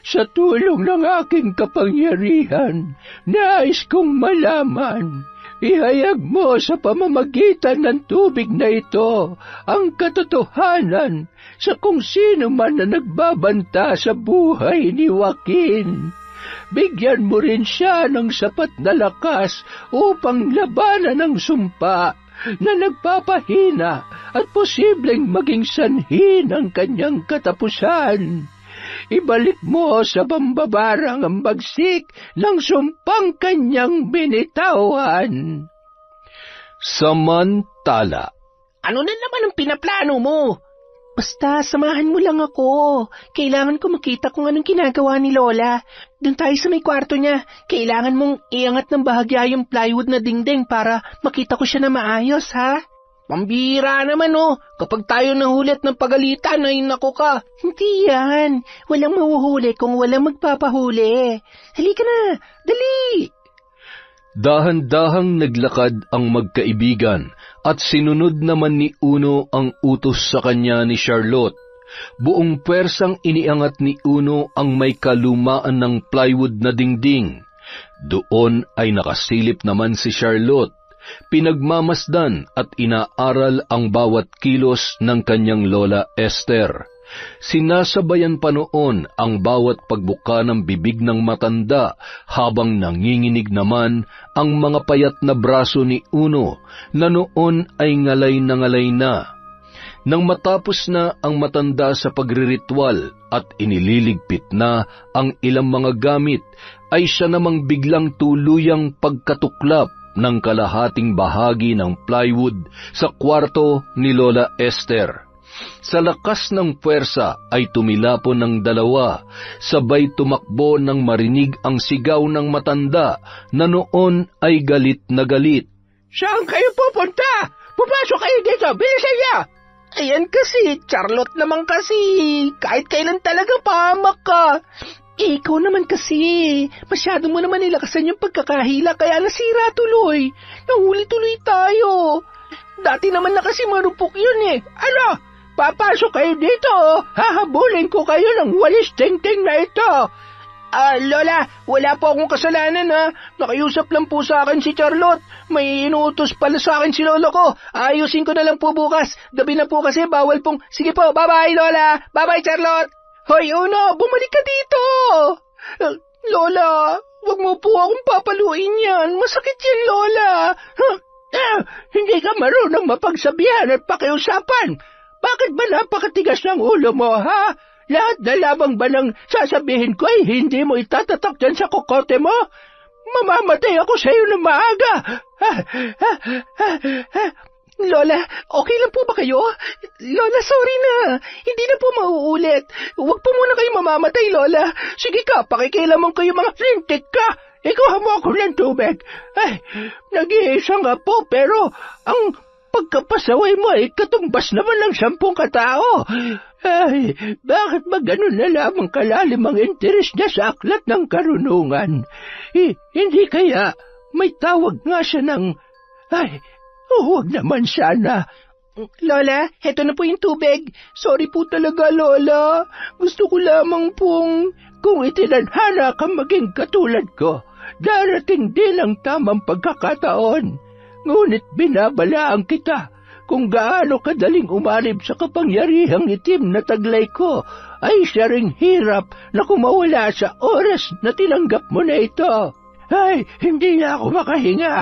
Sa tulong ng aking kapangyarihan, nais kong malaman, ihayag mo sa pamamagitan ng tubig na ito ang katotohanan sa kung sino man na nagbabanta sa buhay ni Joaquin. Bigyan mo rin siya ng sapat na lakas upang labanan ang sumpa na nagpapahina at posibleng maging sanhi ng kanyang katapusan. Ibalik mo sa pambabarang ang bagsik ng sumpang kanyang binitawan. Samantala, Ano na naman ang pinaplano mo? Basta, samahan mo lang ako. Kailangan ko makita kung anong ginagawa ni Lola. Doon tayo sa may kwarto niya. Kailangan mong iangat ng bahagya yung plywood na dingding para makita ko siya na maayos, ha? Pambira naman, oh. Kapag tayo nahulit ng pagalitan, ay nako ka. Hindi yan. Walang mahuhuli kung walang magpapahuli. Halika na. Dali! dahan-dahang naglakad ang magkaibigan at sinunod naman ni Uno ang utos sa kanya ni Charlotte. Buong pwersang iniangat ni Uno ang may kalumaan ng plywood na dingding. Doon ay nakasilip naman si Charlotte. Pinagmamasdan at inaaral ang bawat kilos ng kanyang lola Esther. Sinasabayan pa noon ang bawat pagbuka ng bibig ng matanda habang nanginginig naman ang mga payat na braso ni Uno na noon ay ngalay na. Nang matapos na ang matanda sa pagriritwal at inililigpit na ang ilang mga gamit, ay siya namang biglang tuluyang pagkatuklap ng kalahating bahagi ng plywood sa kwarto ni Lola Esther. Sa lakas ng puwersa ay tumilapon ng dalawa, sabay tumakbo nang marinig ang sigaw ng matanda na noon ay galit na galit. Saan kayo pupunta? Pumasok kayo dito, bilisan niya! Ayan kasi, Charlotte naman kasi, kahit kailan talaga pahamak ka. Ikaw naman kasi, masyado mo naman nilakasan yung pagkakahila kaya nasira tuloy. Nahuli tuloy tayo. Dati naman na kasi marupok yun eh. Ano? Papasok kayo dito, hahabulin ko kayo ng walis tingting na ito. Lola, wala po akong kasalanan ha. Nakiusap lang po sa akin si Charlotte. May inuutos pala sa akin si lolo ko. Ayusin ko na lang po bukas. Gabi na po kasi bawal pong... Sige po, bye-bye Lola. Bye-bye Charlotte. Hoy Uno, bumalik ka dito. Lola, wag mo po akong papaluin yan. Masakit yan Lola. Hindi ka marunong mapagsabihan at pakiusapan. Bakit ba napakatigas ng ulo mo, ha? Lahat na lamang ba ng sasabihin ko ay hindi mo itatatak dyan sa kokote mo? Mamamatay ako sa iyo ng maaga. Lola, okay lang po ba kayo? Lola, sorry na. Hindi na po mauulit. Huwag po muna kayo mamamatay, Lola. Sige ka, pakikilamang kayo mga lintik ka. Ikuha mo ako ng tubig. Ay, nag-iisa nga po, pero ang pagkapasaway mo ay katumbas naman ng 10 katao. Ay, bakit ba ganun na lamang kalalim ang interes niya sa aklat ng karunungan? Hindi kaya may tawag nga siya ng... Ay, huwag naman sana. Lola, heto na po yung tubig. Sorry po talaga, Lola. Gusto ko lamang pong... Kung itinadhana kang maging katulad ko, darating din ang tamang pagkakataon. Ngunit binabalaan kita kung gaano kadaling umalib sa kapangyarihang itim na taglay ko, ay siya ring hirap na kumawala sa oras na tinanggap mo na ito. Ay, hindi na ako makahinga.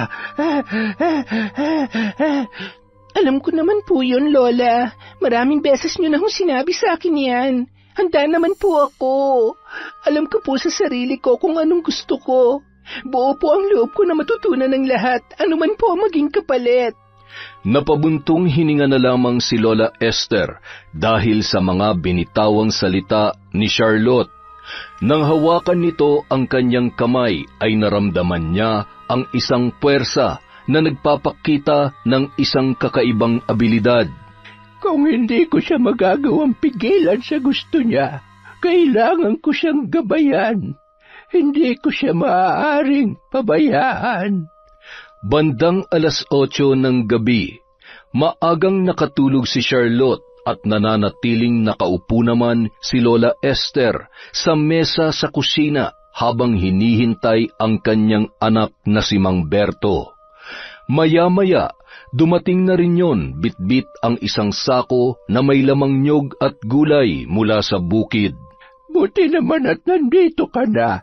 Alam ko naman po yun, Lola. Maraming beses niyo na hong sinabi sa akin yan. Handa naman po ako. Alam ko po sa sarili ko kung anong gusto ko. Buo po ang loob ko na matutunan ng lahat, anuman po ang maging kapalit. Napabuntong hininga na lamang si Lola Esther dahil sa mga binitawang salita ni Charlotte. Nang hawakan nito ang kanyang kamay ay naramdaman niya ang isang puwersa na nagpapakita ng isang kakaibang abilidad. Kung hindi ko siya magagawang pigilan sa gusto niya, kailangan ko siyang gabayan. Hindi ko siya maaaring pabayaan. Bandang 8:00 ng gabi, maagang nakatulog si Charlotte at nananatiling nakaupo naman si Lola Esther sa mesa sa kusina habang hinihintay ang kanyang anak na si Mang Berto. Maya-maya, dumating na rin yon, bitbit ang isang sako na may lamang niyog at gulay mula sa bukid. Buti naman at nandito ka na.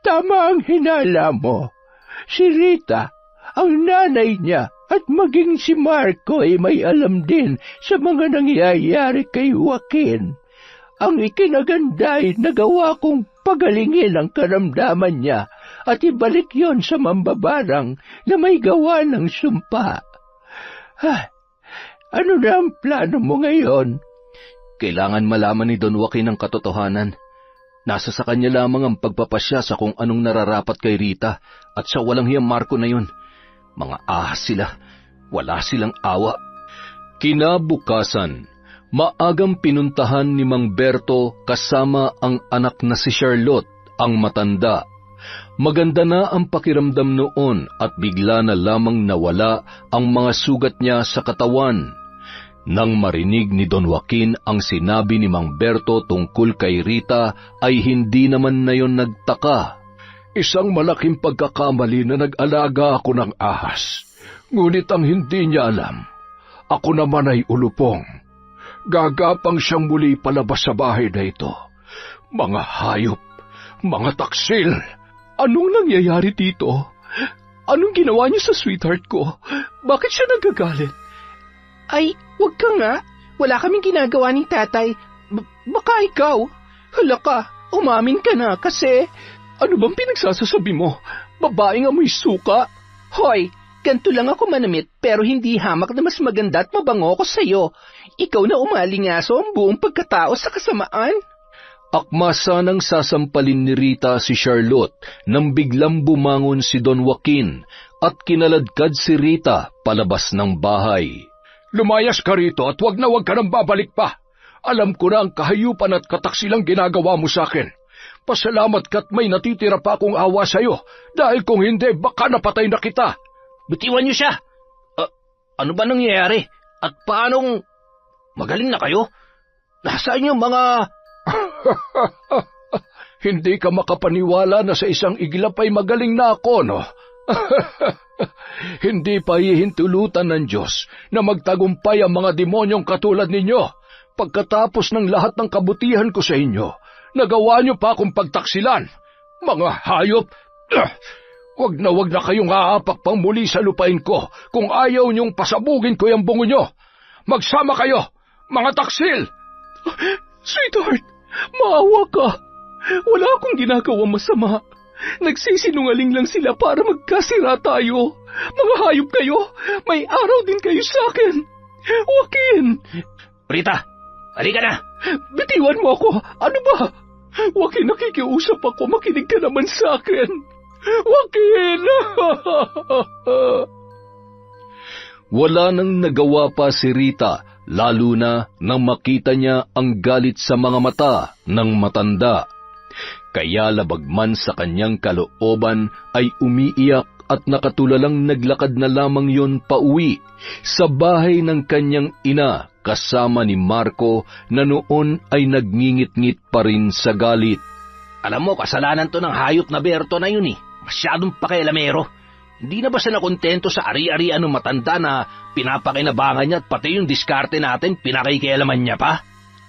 Tama ang hinala mo. Si Rita, ang nanay niya, at maging si Marco ay may alam din sa mga nangyayari kay Joaquin. Ang ikinaganda ay nagawa kong pagalingin ang karamdaman niya at ibalik yon sa mambabarang na may gawa ng sumpa. Ano na ang plano mo ngayon? Kailangan malaman ni Don Joaquin ang katotohanan. Nasa sa kanya lamang ang pagpapasya sa kung anong nararapat kay Rita at sa walang hiyang Marco na yun. Mga ahas sila, wala silang awa. Kinabukasan, maagang pinuntahan ni Mang Berto kasama ang anak na si Charlotte, ang matanda. Maganda na ang pakiramdam noon at bigla na lamang nawala ang mga sugat niya sa katawan. Nang marinig ni Don Joaquin ang sinabi ni Mang Berto tungkol kay Rita ay hindi naman na yon nagtaka. Isang malaking pagkakamali na nag-alaga ako ng ahas. Ngunit ang hindi niya alam, ako naman ay ulupong. Gagapang siyang muli palabas sa bahay na ito. Mga hayop, mga taksil. Anong nangyayari dito? Anong ginawa niyo sa sweetheart ko? Bakit siya nagagalit? Ay, wag ka nga. Wala kaming ginagawa ni tatay. Baka ikaw. Hala ka, umamin ka na kasi... Ano bang pinagsasasabi mo? Babaeng amoy suka? Hoy, ganito lang ako manamit pero hindi hamak na mas maganda at mabango ko sa'yo. Ikaw na umalingaso ang buong pagkatao sa kasamaan. Akma sanang sasampalin ni Rita si Charlotte nang biglang bumangon si Don Joaquin at kinaladkad si Rita palabas ng bahay. Lumayas ka rito at wag ka nang babalik pa. Alam ko na ang kahayupan at kataksilang ginagawa mo sa akin. Pasalamat ka't may natitira pa akong awa sa'yo dahil kung hindi baka napatay na kita. Bitiwan niyo siya. Ano ba nangyayari? At paanong magaling na kayo? Nasaan yung mga... Hindi ka makapaniwala na sa isang iglap ay magaling na ako, no? Hindi pa hihintulutan ng Diyos na magtagumpay ang mga demonyong katulad ninyo. Pagkatapos ng lahat ng kabutihan ko sa inyo, nagawa niyo pa akong pagtaksilan. Mga hayop! Wag na kayong aapak pang muli sa lupain ko kung ayaw niyong pasabugin ko yung bungo niyo. Magsama kayo, mga taksil! Sweetheart, maawa ka. Wala akong ginagawang masama. Nagsisinungaling lang sila para magkasira tayo. Mga hayop kayo, may araw din kayo sa akin. Joaquin! Rita, halika na! Bitiwan mo ako. Ano ba? Joaquin, nakikiusap ako. Makinig ka naman sa akin. Joaquin! Wala nang nagawa pa si Rita, lalo na nang makita niya ang galit sa mga mata ng matanda. Kaya labagman sa kanyang kalooban ay umiiyak at nakatulalang naglakad na lamang yon pauwi sa bahay ng kanyang ina kasama ni Marco na noon ay nagngingit-ngit pa rin sa galit. Alam mo, kasalanan to ng hayop na Berto na yun eh. Masyadong pakialamero. Hindi na ba siya nakontento sa ari-arian ng matanda na pinapakinabangan niya at pati yung diskarte natin pinakikialaman niya pa?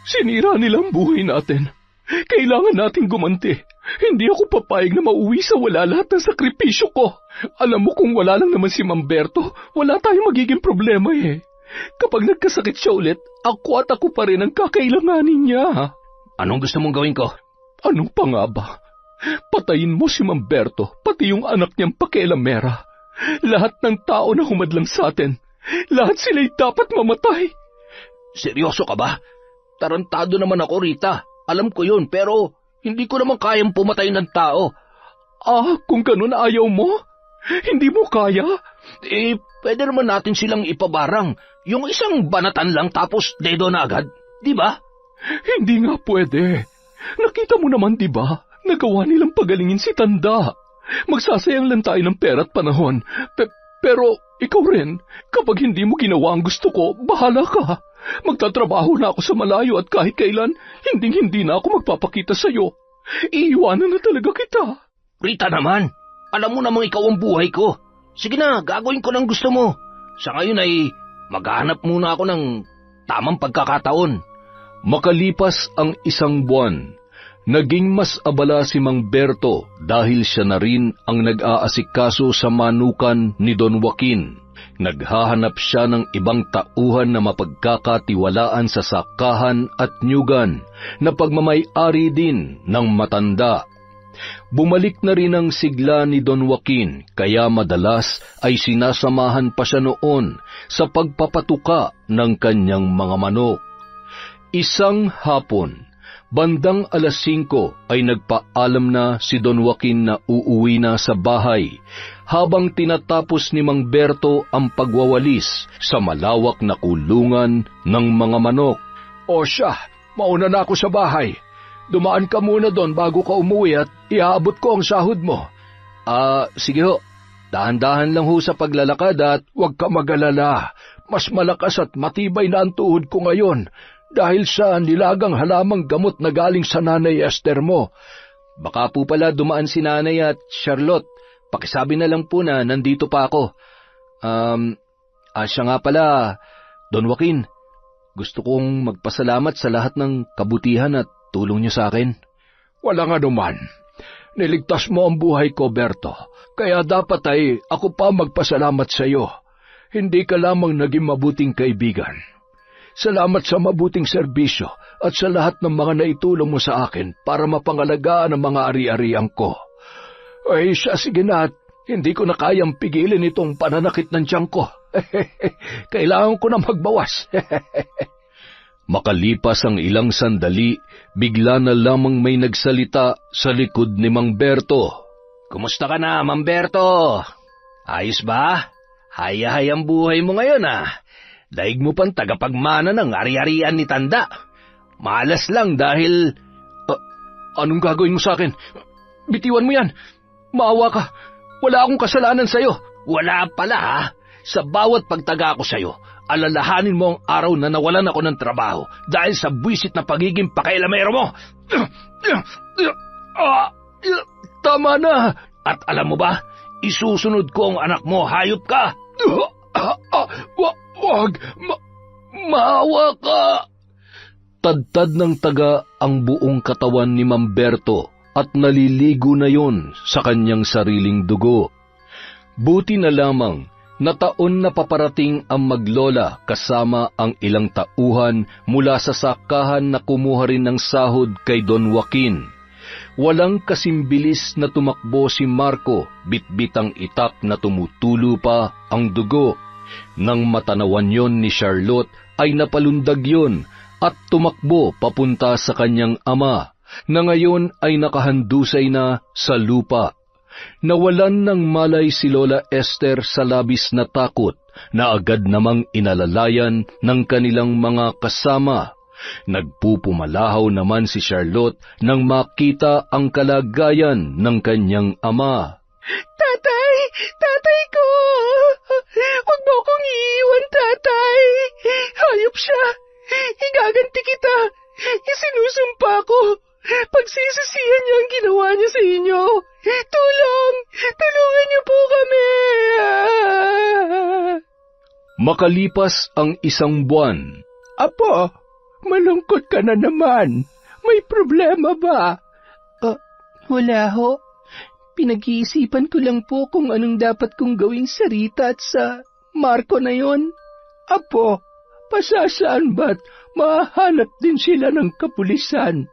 Sinira nilang buhay natin. Kailangan nating gumanti. Hindi ako papayag na mauwi sa wala lahat ng sakripisyo ko. Alam mo kung wala lang naman si Mamberto, wala tayong magiging problema eh. Kapag nagkasakit siya ulit, ako pa rin ang kakailanganin niya. Anong gusto mong gawin ko? Anong pa nga ba? Patayin mo si Mamberto, pati yung anak niyang pakialamera. Lahat ng tao na humadlang sa atin, lahat sila'y dapat mamatay. Seryoso ka ba? Tarantado naman ako, Rita. Alam ko yun, pero hindi ko naman kayang pumatay ng tao. Kung ganun ayaw mo? Hindi mo kaya? Pwede naman natin silang ipabarang. Yung isang banatan lang tapos dedo na agad, di ba? Hindi nga pwede. Nakita mo naman, di ba? Nagawa nilang pagalingin si Tanda. Magsasayang lang tayo ng pera at panahon. Pero ikaw rin, kapag hindi mo ginawa ang gusto ko, bahala ka. Magtatrabaho na ako sa malayo at kahit kailan, hindi na ako magpapakita sa'yo. Iiwanan na talaga kita. Rita naman, alam mo namang ikaw ang buhay ko. Sige na, gagawin ko ng gusto mo. Sa ngayon ay maghahanap muna ako ng tamang pagkakataon. Makalipas ang 1 buwan, naging mas abala si Mang Berto dahil siya na rin ang nag-aasikaso sa manukan ni Don Joaquin. Naghahanap siya ng ibang tauhan na mapagkakatiwalaan sa sakahan at nyugan na pagmamay-ari din ng matanda. Bumalik na rin ang sigla ni Don Joaquin, kaya madalas ay sinasamahan pa siya noon sa pagpapatuka ng kanyang mga manok. Isang hapon, bandang 5:00 ay nagpaalam na si Don Joaquin na uuwi na sa bahay, habang tinatapos ni Mang Berto ang pagwawalis sa malawak na kulungan ng mga manok. O siya, mauna na ako sa bahay. Dumaan ka muna doon bago ka umuwi at iaabot ko ang sahod mo. Sige ho. Dahan-dahan lang ho sa paglalakad at huwag ka mag-alala. Mas malakas at matibay na ang tuhod ko ngayon dahil sa nilagang halamang gamot na galing sa Nanay Esther mo. Baka po pala dumaan si Nanay at Charlotte. Pakisabi na lang po na nandito pa ako. Siya nga pala, Don Joaquin, gusto kong magpasalamat sa lahat ng kabutihan at tulong niyo sa akin. Walang anuman. Niligtas mo ang buhay ko, Berto. Kaya dapat ay ako pa magpasalamat sa iyo. Hindi ka lamang naging mabuting kaibigan. Salamat sa mabuting serbisyo at sa lahat ng mga naitulong mo sa akin para mapangalagaan ang mga ari-arian ko. Ay siya, sige na, at hindi ko na kayang pigilin itong pananakit ng tiyan ko. Kailangan ko na magbawas. Makalipas ang ilang sandali, bigla na lamang may nagsalita sa likod ni Mang Berto. Kumusta ka na, Mang Berto? Ayos ba? Hay-hay ang buhay mo ngayon, Daig mo pang tagapagmana ng ari-arian ni Tanda. Malas lang dahil... Anong gagawin mo sa akin? Bitiwan mo yan. Maawa ka. Wala akong kasalanan sa'yo. Wala pala, Sa bawat pagtaga ko sa'yo, alalahanin mo ang araw na nawalan ako ng trabaho dahil sa buwisit na pagiging pakailamero mo. Tama na. At alam mo ba, isusunod ko ang anak mo, hayop ka. Wag, maawa ka. Tadtad ng taga ang buong katawan ni Mamberto at naliligo na yon sa kanyang sariling dugo. Buti na lamang na taon na paparating ang maglola kasama ang ilang tauhan mula sa sakahan na kumuha rin ng sahod kay Don Joaquin. Walang kasimbilis na tumakbo si Marco, bitbitang itak na tumutulo pa ang dugo. Nang matanawan yon ni Charlotte ay napalundag yon at tumakbo papunta sa kanyang ama na ngayon ay nakahandusay na sa lupa. Nawalan ng malay si Lola Esther sa labis na takot na agad namang inalalayan ng kanilang mga kasama. Nagpupumalahaw naman si Charlotte nang makita ang kalagayan ng kanyang ama. Tatay! Tatay ko! Huwag mo akong iiwan, tatay! Hayop siya! Igaganti kita! Isinusumpa ko! Pagsisisihan niyo ang ginawa niya sa inyo! Tulong! Tulungan niyo po kami! Makalipas ang 1 buwan. Apo, malungkot ka na naman. May problema ba? Wala ho. Pinag-iisipan ko lang po kung anong dapat kong gawin sa Rita at sa Marco na yon. Apo, pasasaan ba't mahanap din sila ng kapulisan?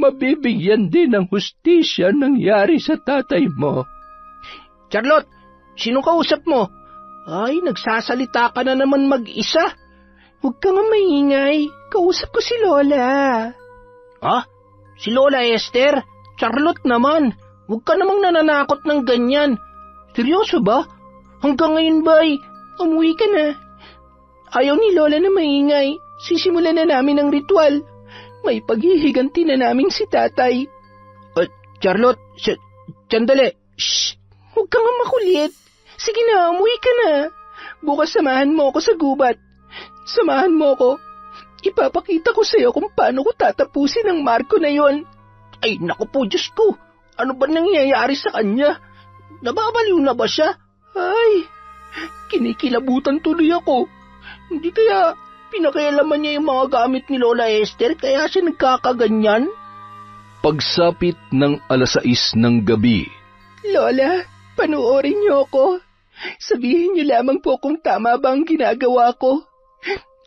Mabibigyan din ng hustisya nangyari sa tatay mo. Charlotte, sinong kausap mo? Ay, nagsasalita ka na naman mag-isa. Huwag ka nga maingay. Kausap ko si Lola. Ha? Si Lola Esther? Charlotte naman. Huwag ka namang nananakot ng ganyan. Seryoso ba? Hanggang ngayon ba ay umuwi ka na? Ayaw ni Lola na maingay. Sisimulan na namin ang ritual. May paghihiganti na namin si tatay. Charlotte, sandali. Shh! Huwag ka nga makulit. Sige na, umuwi ka na. Bukas samahan mo ako sa gubat. Samahan mo ako. Ipapakita ko sa'yo kung paano ko tatapusin ang Marco na yon. Ay, naku po, Diyos ko. Ano ba nangyayari sa kanya? Nababaliw na ba siya? Ay, kinikilabutan tuloy ako. Hindi kaya pinakailaman niya yung mga gamit ni Lola Esther kaya siya nagkakaganyan? Pagsapit ng 6:00 ng gabi. Lola, panuorin niyo ako. Sabihin niyo lamang po kung tama ba ang ginagawa ko.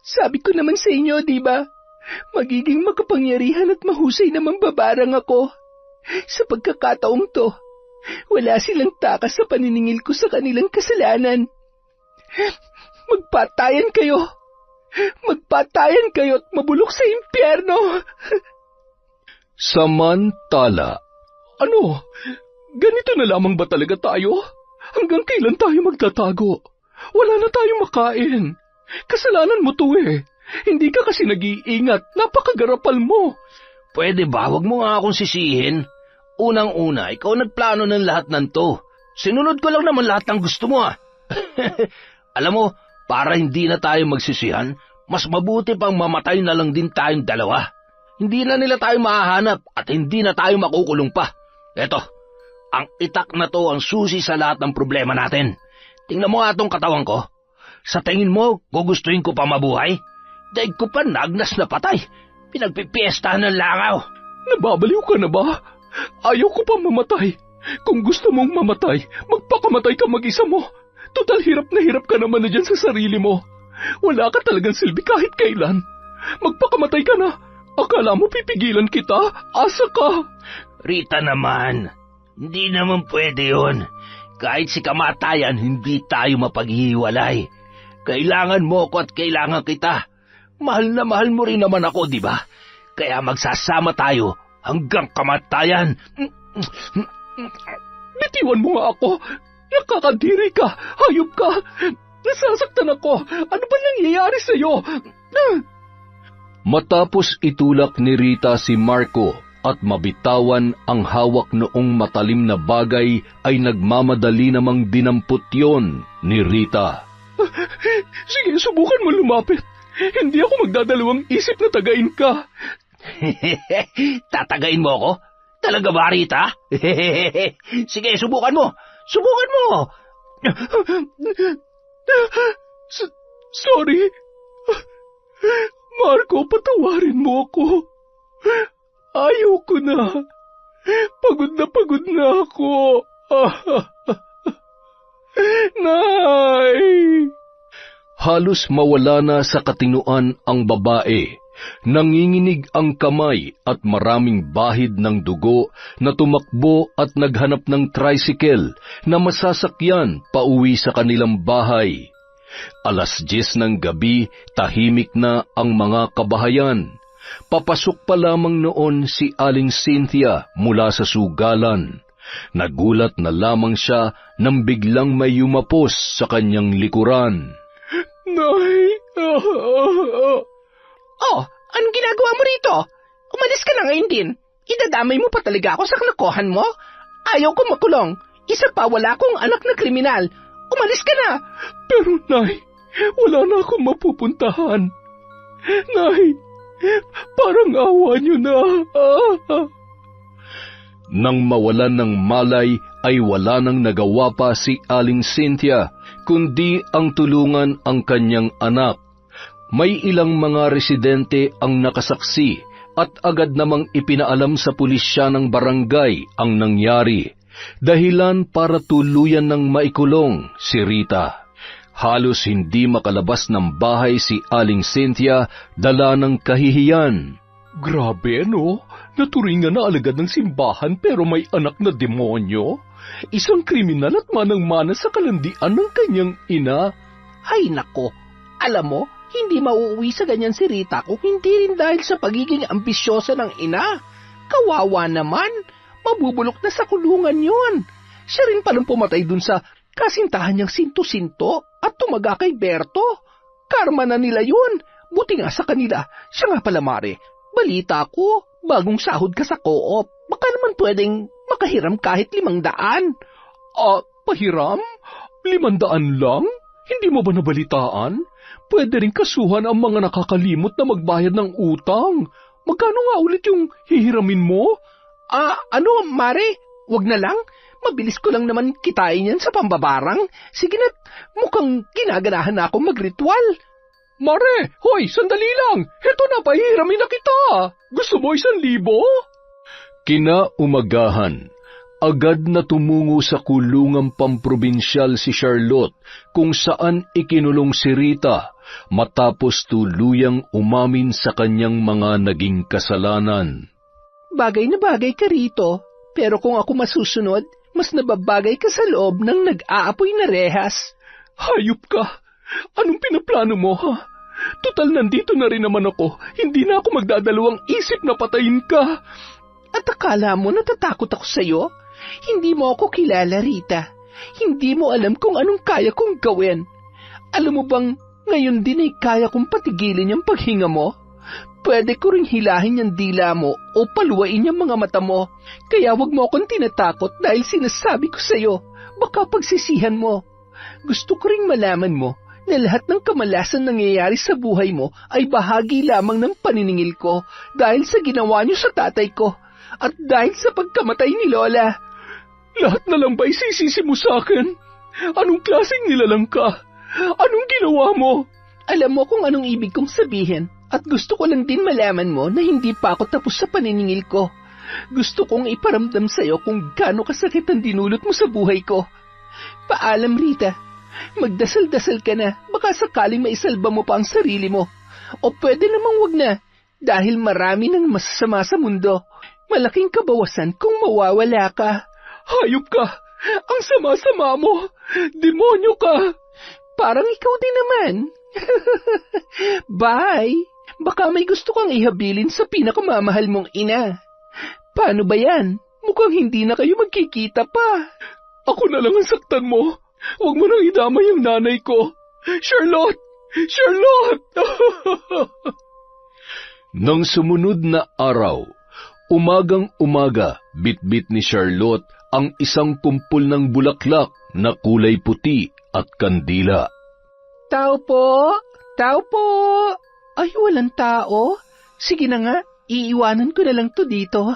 Sabi ko naman sa inyo, di ba? Magiging makapangyarihan at mahusay na mambabarang ako. Sa pagkakataong to, wala silang takas sa paniningil ko sa kanilang kasalanan. Magpatayan kayo! Magpatayan kayo at mabulok sa impyerno! Samantala, Ano? Ganito na lamang ba talaga tayo? Hanggang kailan tayo magtatago? Wala na tayong makain. Kasalanan mo to eh. Hindi ka kasi nag-iingat. Napakagarapal mo. Pwede ba? Huwag mo nga akong sisihin. Unang-una, ikaw nagplano ng lahat ng to. Sinunod ko lang naman lahat ng gusto mo Alam mo, para hindi na tayo magsisihan, mas mabuti pang mamatay na lang din tayong dalawa. Hindi na nila tayo mahahanap at hindi na tayo makukulong pa. Eto, ang itak na to ang susi sa lahat ng problema natin. Tingnan mo nga itong katawan ko. Sa tingin mo, gugustuhin ko pa mabuhay? Daig ko pa nagnas na patay. Pinagpipiestahan ng langaw. Nababaliw ka na ba? Ayaw ko pa mamatay. Kung gusto mong mamatay, magpakamatay ka mag-isa mo. Total hirap na hirap ka naman na dyan sa sarili mo. Wala ka talagang silbi kahit kailan. Magpakamatay ka na. Akala mo pipigilan kita? Asa ka? Rita naman, hindi naman pwede yun. Kahit si kamatayan, hindi tayo mapaghihiwalay. Kailangan mo ko at kailangan kita. Mahal na mahal mo rin naman ako, di ba? Kaya magsasama tayo hanggang kamatayan. Bitiwan mo nga ako. Nakakadiri ka. Hayop ka. Nasasaktan ako. Ano ba nangyayari sa'yo? matapos itulak ni Rita si Marco at mabitawan ang hawak noong matalim na bagay ay nagmamadali namang dinampot yon ni Rita. Sige, subukan mo lumapit. Hindi ako magdadalawang isip na tagain ka. Tatagain mo ako? Talaga ba, Rita? Sige, subukan mo. Subukan mo. Sorry. Marco, patawarin mo ako. Ayaw ko na. Pagod na ako. Nay! Halos mawala na sa katinoan ang babae. Nanginginig ang kamay at maraming bahid ng dugo na tumakbo at naghanap ng tricycle na masasakyan pauwi sa kanilang bahay. 10:00 ng gabi, tahimik na ang mga kabahayan. Papasok pa lamang noon si Aling Cynthia mula sa sugalan. Nagulat na lamang siya nang biglang may yumapos sa kanyang likuran. Nay! Oh, anong ginagawa mo rito? Umalis ka na ngayon din. Idadamay mo pa talaga ako sa kalokohan mo? Ayaw ko makulong. Isa pa, wala akong anak na kriminal. Umalis ka na! Pero, Nay, wala na akong mapupuntahan. Nay, parang awa niyo na. Nang mawalan ng malay ay wala nang nagawa pa si Aling Cynthia, kundi ang tulungan ang kanyang anak. May ilang mga residente ang nakasaksi at agad namang ipinaalam sa pulisya ng barangay ang nangyari, dahilan para tuluyan ng maikulong si Rita. Halos hindi makalabas ng bahay si Aling Cynthia dala ng kahihiyan. Grabe, no? Naturingan na alagad ng simbahan pero may anak na demonyo? Isang kriminal at manang-mana sa kalandian ng kanyang ina. Ay nako, alam mo, hindi mauuwi sa ganyan si Rita kung hindi rin dahil sa pagiging ambisyosa ng ina. Kawawa naman, mabubulok na sa kulungan yun. Siya rin palang pumatay dun sa kasintahan niyang sinto-sinto at tumaga kay Berto. Karma na nila yun. Buti nga sa kanila. Siya nga pala, Mare. Balita ko, bagong sahod ka sa co-op. Baka naman pwedeng makahiram kahit 500. Pahiram? 500 lang? Hindi mo ba nabalitaan? Pwede rin kasuhan ang mga nakakalimot na magbayad ng utang. Magkano nga ulit yung hihiramin mo? Mare? Wag na lang. Mabilis ko lang naman kitain yan sa pambabarang. Sige na't mukhang ginaganahan na akong magritual. Mare, hoy, sandali lang. Heto na, pahihiramin na kita. Gusto mo 1,000? Kinaumagahan, agad na tumungo sa kulungang pamprobinsyal si Charlotte kung saan ikinulong si Rita matapos tuluyang umamin sa kanyang mga naging kasalanan. Bagay na bagay ka rito, pero kung ako masusunod, mas nababagay ka sa loob ng nag-aapoy na rehas. Hayop ka! Anong pinaplano mo, ha? Total, nandito na rin naman ako. Hindi na ako magdadalawang isip na patayin ka. At akala mo natatakot ako sa'yo? Hindi mo ako kilala, Rita. Hindi mo alam kung anong kaya kong gawin. Alam mo bang ngayon din ay kaya kong patigilin yung paghinga mo? Pwede ko ring hilahin yung dila mo o paluwain yung mga mata mo. Kaya wag mo akong tinatakot dahil sinasabi ko sa'yo, baka pagsisihan mo. Gusto ko ring malaman mo na lahat ng kamalasan nangyayari sa buhay mo ay bahagi lamang ng paniningil ko dahil sa ginawa niyo sa tatay ko at dahil sa pagkamatay ni Lola. Lahat na lang ba isisisi mo sa akin? Anong klaseng nilalang ka? Anong ginawa mo? Alam mo kung anong ibig kong sabihin at gusto ko lang din malaman mo na hindi pa ako tapos sa paniningil ko. Gusto kong iparamdam sa'yo kung gaano kasakit ang dinulot mo sa buhay ko. Paalam, Rita. Magdasal-dasal ka na, baka sakaling maisalba mo pa ang sarili mo. O pwede namang wag na, dahil marami ng masasama sa mundo. Malaking kabawasan kung mawawala ka. Hayop ka! Ang sama-sama mo! Demonyo ka! Parang ikaw din naman. Bye! Baka may gusto kang ihabilin sa pinakamamahal mong ina. Paano ba yan? Mukhang hindi na kayo magkikita pa. Ako na lang ang saktan mo. Huwag mo nang idamay ang nanay ko. Charlotte! Charlotte! Nang sumunod na araw, umagang-umaga, bitbit ni Charlotte ang isang kumpul ng bulaklak na kulay puti at kandila. Tao po! Tao po! Ay, walang tao. Sige na nga, iiwanan ko na lang to dito.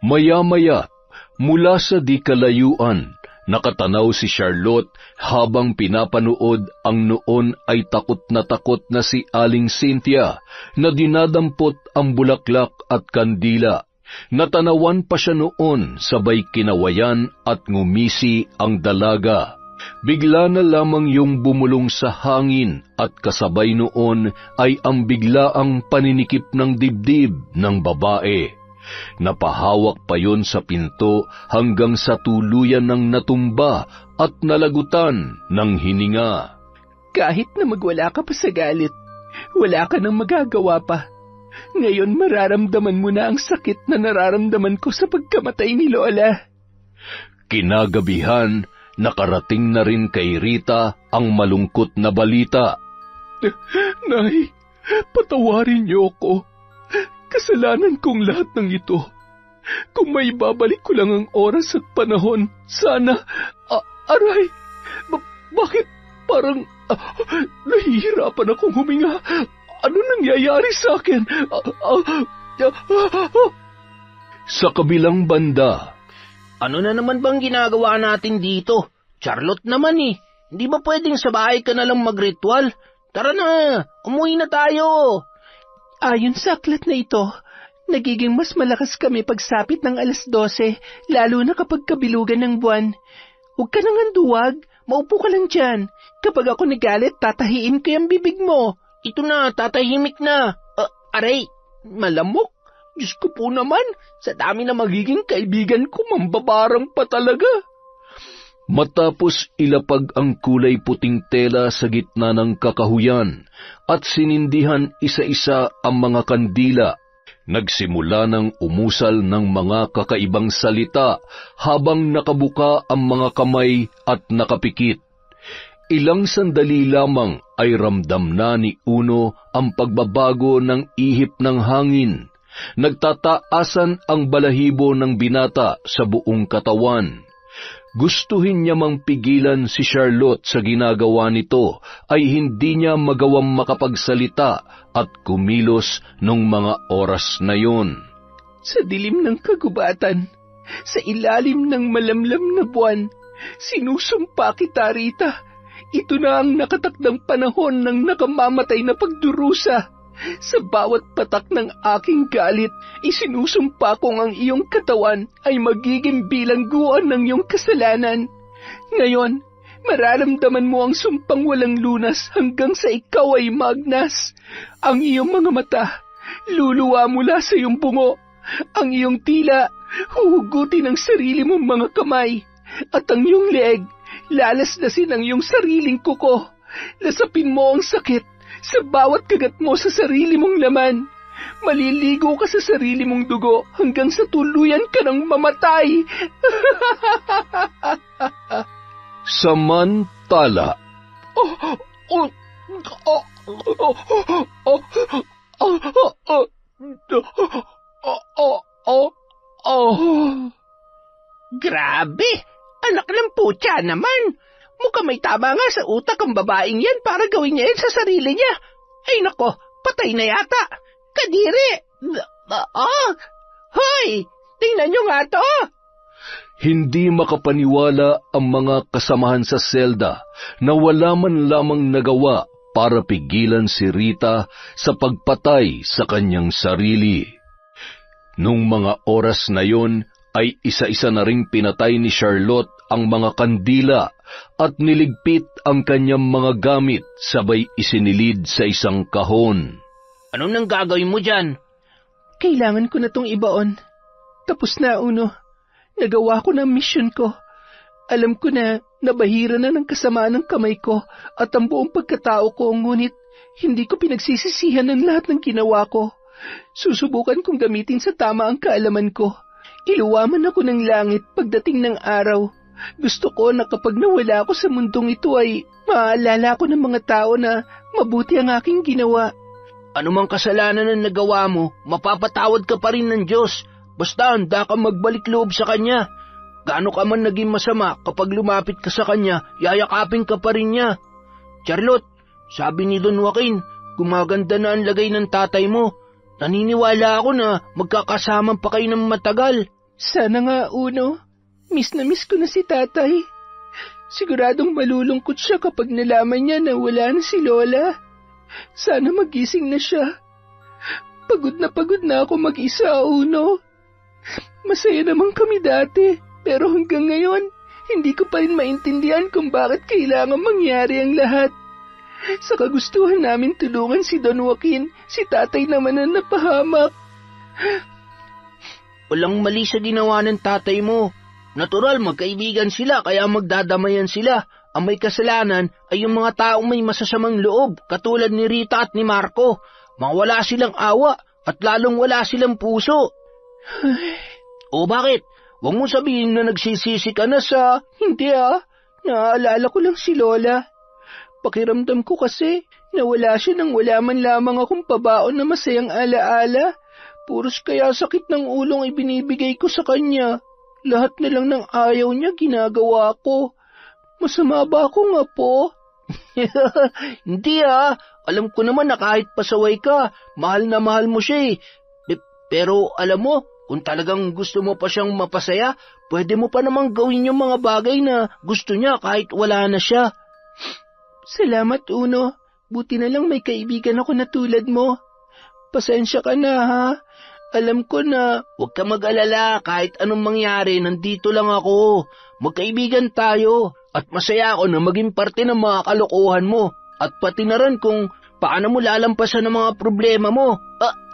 Maya-maya, mula sa di kalayuan, nakatanaw si Charlotte habang pinapanood ang noon ay takot na si Aling Cynthia na dinadampot ang bulaklak at kandila. Natanawan pa siya noon sabay kinawayan at ngumisi ang dalaga. Bigla na lamang yung bumulong sa hangin at kasabay noon ay ang biglaang paninikip ng dibdib ng babae. Napahawak pa yon sa pinto hanggang sa tuluyan ng natumba at nalagutan ng hininga. Kahit na magwala ka pa sa galit, wala ka nang magagawa pa. Ngayon mararamdaman mo na ang sakit na nararamdaman ko sa pagkamatay ni Lola. Kinagabihan, nakarating na rin kay Rita ang malungkot na balita. Nay, patawarin niyo ako. Kasalanan kong lahat ng ito. Kung may babalik ko lang ang oras at panahon, sana... aray! Bakit parang... nahihirapan akong huminga? Ano nangyayari sa akin? Sa kabilang banda... Ano na naman bang ginagawa natin dito? Charlotte naman eh. Hindi ba pwedeng sa bahay ka na lang magritual? Tara na, umuwi na tayo. Ayon sa aklat na ito, nagiging mas malakas kami pagsapit ng 12:00, lalo na kapag kabilugan ng buwan. Huwag ka nang anduwag, maupo ka lang dyan. Kapag ako nagalit, tatahiin ko yung bibig mo. Ito na, tatahimik na. Aray, Malamok. Diyos ko po naman, sa dami na magiging kaibigan ko, mambabarang pa talaga. Matapos ilapag ang kulay puting tela sa gitna ng kakahuyan at sinindihan isa-isa ang mga kandila, nagsimula ng umusal ng mga kakaibang salita habang nakabuka ang mga kamay at nakapikit. Ilang sandali lamang ay ramdam na ni Uno ang pagbabago ng ihip ng hangin. Nagtataasan ang balahibo ng binata sa buong katawan. Gustuhin niya mang pigilan si Charlotte sa ginagawa nito ay hindi niya magawang makapagsalita at kumilos nung mga oras na yon. Sa dilim ng kagubatan, sa ilalim ng malamlam na buwan, sinusumpa kita, Rita. Ito na ang nakatakdang panahon ng nakamamatay na pagdurusa. Sa bawat patak ng aking galit, isinusumpa kong ang iyong katawan ay magiging bilangguan ng iyong kasalanan. Ngayon, mararamdaman mo ang sumpang walang lunas hanggang sa ikaw ay magnas. Ang iyong mga mata, luluwa mula sa iyong bungo. Ang iyong tila, huhugutin ang sarili mong mga kamay. At ang iyong leeg, lalaslasin ang iyong sariling kuko. Lasapin mo ang sakit sa bawat kagat mo sa sarili mong laman. Maliligo ka sa sarili mong dugo hanggang sa tuluyan ka ng mamatay. Samantala, Grabe! Anak ng putya naman! Mukhang may tama nga sa utak ang babaeng yan para gawin niya yan sa sarili niya. Ay nako, patay na yata. Kadiri! Hoy! Tingnan niyo nga to! hindi makapaniwala ang mga kasamahan sa selda na wala man lamang nagawa para pigilan si Rita sa pagpatay sa kanyang sarili. Nung mga oras na yon ay isa-isa na ring pinatay ni Charlotte ang mga kandila at niligpit ang kanyang mga gamit sabay isinilid sa isang kahon. Anong nang gagawin mo dyan? Kailangan ko na tong ibaon. Tapos na, Uno. Nagawa ko na ang mission ko. Alam ko na nabahira na ng kasamaan ng kamay ko at ang buong pagkatao ko, ngunit hindi ko pinagsisisihan ng lahat ng ginawa ko. Susubukan kong gamitin sa tama ang kaalaman ko. Iluwaman ako ng langit pagdating ng araw. Gusto ko na kapag nawala ako sa mundong ito ay maalala ko ng mga tao na mabuti ang aking ginawa. Ano mang kasalanan na nagawa mo, mapapatawad ka pa rin ng Diyos. Basta handa ka magbalik loob sa Kanya. Gaano ka man naging masama, kapag lumapit ka sa Kanya, yayakapin ka pa rin niya. Charlotte, sabi ni Don Joaquin, gumaganda na ang lagay ng tatay mo. Naniniwala ako na magkakasama pa kayo ng matagal. Sana nga, Uno. Miss na miss ko na si tatay. Siguradong malulungkot siya kapag nalaman niya na wala na si Lola. Sana magising na siya. Pagod na ako mag-isa, Uno. Masaya naman kami dati, pero hanggang ngayon, hindi ko pa rin maintindihan kung bakit kailangan mangyari ang lahat. Sa kagustuhan namin tulungan si Don Joaquin, si tatay naman ang napahamak. Walang mali sa ginawa ng tatay mo. Natural, magkaibigan sila, kaya magdadamayan sila. Ang may kasalanan ay yung mga taong may masasamang loob, katulad ni Rita at ni Marco. Mawala silang awa at lalong wala silang puso. O bakit? Huwag mo sabihin na nagsisisi ka na sa... Hindi naaalala ko lang si Lola. Pakiramdam ko kasi nawala siya nang wala man lamang akong pabaon na masayang alaala. Puros kaya sakit ng ulong ibinibigay ko sa kanya. Lahat na lang ng ayaw niya ginagawa ko. Masama ba ako nga po? Hindi alam ko naman na kahit pasaway ka, mahal na mahal mo siya eh. Pero alam mo, kung talagang gusto mo pa siyang mapasaya, pwede mo pa namang gawin yung mga bagay na gusto niya kahit wala na siya. Salamat, Uno. Buti na lang may kaibigan ako na tulad mo. Pasensya ka na, ha? Alam ko na... Huwag ka mag-alala, kahit anong mangyari, nandito lang ako. Magkaibigan tayo. At masaya ako na maging parte ng mga kalokohan mo at pati na rin kung paano mo lalampasan ang mga problema mo.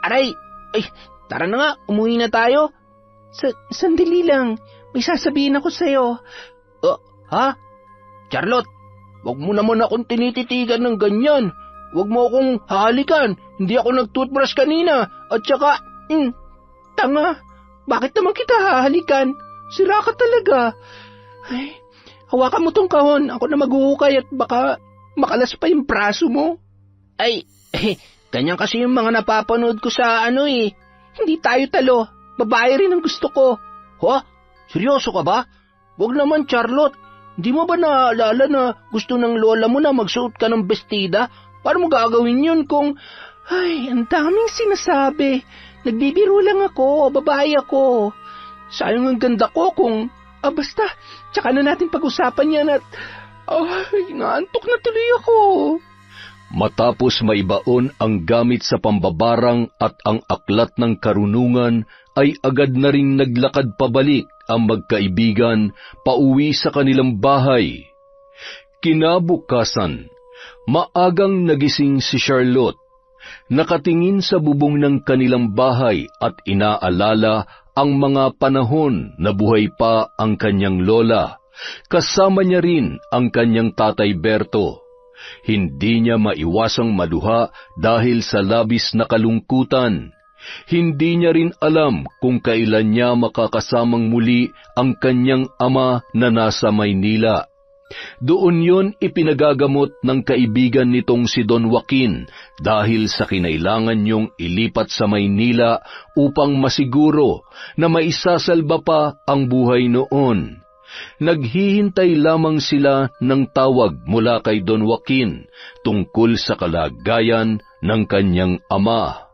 Aray! Ay, tara na nga, umuwi na tayo. Sandali lang, may sasabihin ako sa'yo. Ha? Charlotte, wag mo naman akong tinititigan ng ganyan. Wag mo akong hahalikan. Hindi ako nag-toothbrush kanina. At saka, tanga, bakit naman kita hahalikan? Sira ka talaga. Ay, hawakan mo tong kahon. Ako na maghuhukay at baka makalas pa yung braso mo. Ay, ganyan kasi yung mga napapanood ko sa Hindi tayo talo. Babae rin ang gusto ko. Ha? Seryoso ka ba? Wag naman, Charlotte. Hindi mo ba naalala na gusto ng lola mo na magsuot ka ng bestida? Paano mo gagawin yun kung... Ay, ang daming sinasabi. Nagbibiro lang ako, babae ako. Sayang ang ganda ko kung... basta, tsaka na natin pag-usapan yan at... naantok na tuloy ako. Matapos maibaon ang gamit sa pambabarang at ang aklat ng karunungan, ay agad na ring naglakad pabalik ang magkaibigan pauwi sa kanilang bahay. Kinabukasan, maagang nagising si Charlotte. Nakatingin sa bubong ng kanilang bahay at inaalala ang mga panahon na buhay pa ang kanyang lola. Kasama niya rin ang kanyang tatay Berto. Hindi niya maiwasang maluha dahil sa labis na kalungkutan. Hindi niya rin alam kung kailan niya makakasamang muli ang kanyang ama na nasa Maynila. Doon yon ipinagagamot ng kaibigan nitong si Don Joaquin dahil sa kinailangan niyong ilipat sa Maynila upang masiguro na maisasalba pa ang buhay noon. Naghihintay lamang sila ng tawag mula kay Don Joaquin tungkol sa kalagayan ng kanyang ama.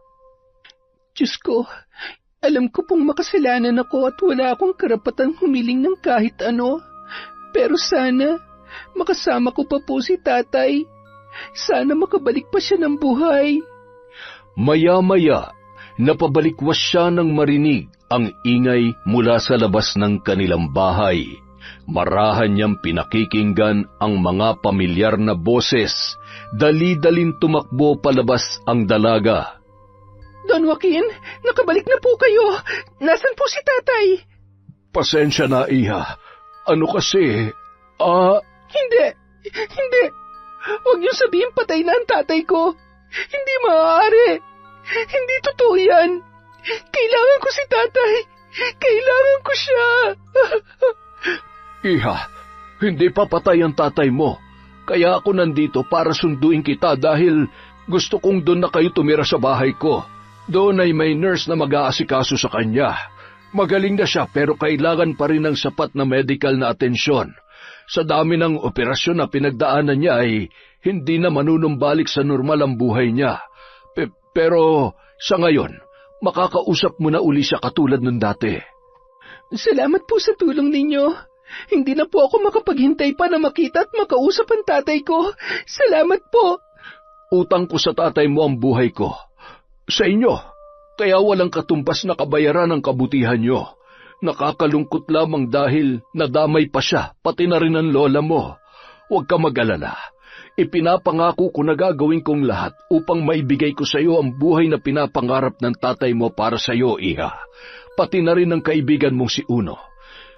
Diyos ko, alam ko pong makasalanan ako at wala akong karapatang humiling ng kahit ano. Pero sana, makasama ko pa po si tatay. Sana makabalik pa siya ng buhay. Maya-maya, napabalikwas siya nang marinig ang ingay mula sa labas ng kanilang bahay. Marahan niyang pinakikinggan ang mga pamilyar na boses. Dali-dalin tumakbo palabas ang dalaga. Don Joaquin, nakabalik na po kayo. Nasaan po si tatay? Pasensya na, Iha. Ano kasi, Hindi. Huwag niyo sabihin patay na ang tatay ko. Hindi maaari. Hindi totoo yan. Kailangan ko si tatay. Kailangan ko siya. Iha, hindi pa patay ang tatay mo. Kaya ako nandito para sunduin kita dahil gusto kong doon na kayo tumira sa bahay ko. Doon ay may nurse na mag-aasikaso sa kanya. Magaling na siya pero kailangan pa rin ng sapat na medical na atensyon. Sa dami ng operasyon na pinagdaanan niya ay hindi na manunumbalik sa normal ang buhay niya. Pero sa ngayon, makakausap mo na uli siya katulad ng dati. Salamat po sa tulong ninyo. Hindi na po ako makapaghintay pa na makita at makausap ang tatay ko. Salamat po. Utang ko sa tatay mo ang buhay ko. Sa inyo, kaya walang katumbas na kabayaran ang kabutihan nyo. Nakakalungkot lamang dahil nadamay pa siya, pati na rin ang lola mo. Huwag ka mag-alala. Ipinapangako ko na gagawin kong lahat upang maibigay ko sa iyo ang buhay na pinapangarap ng tatay mo para sa iyo, Iha. Pati na rin ang kaibigan mong si Uno.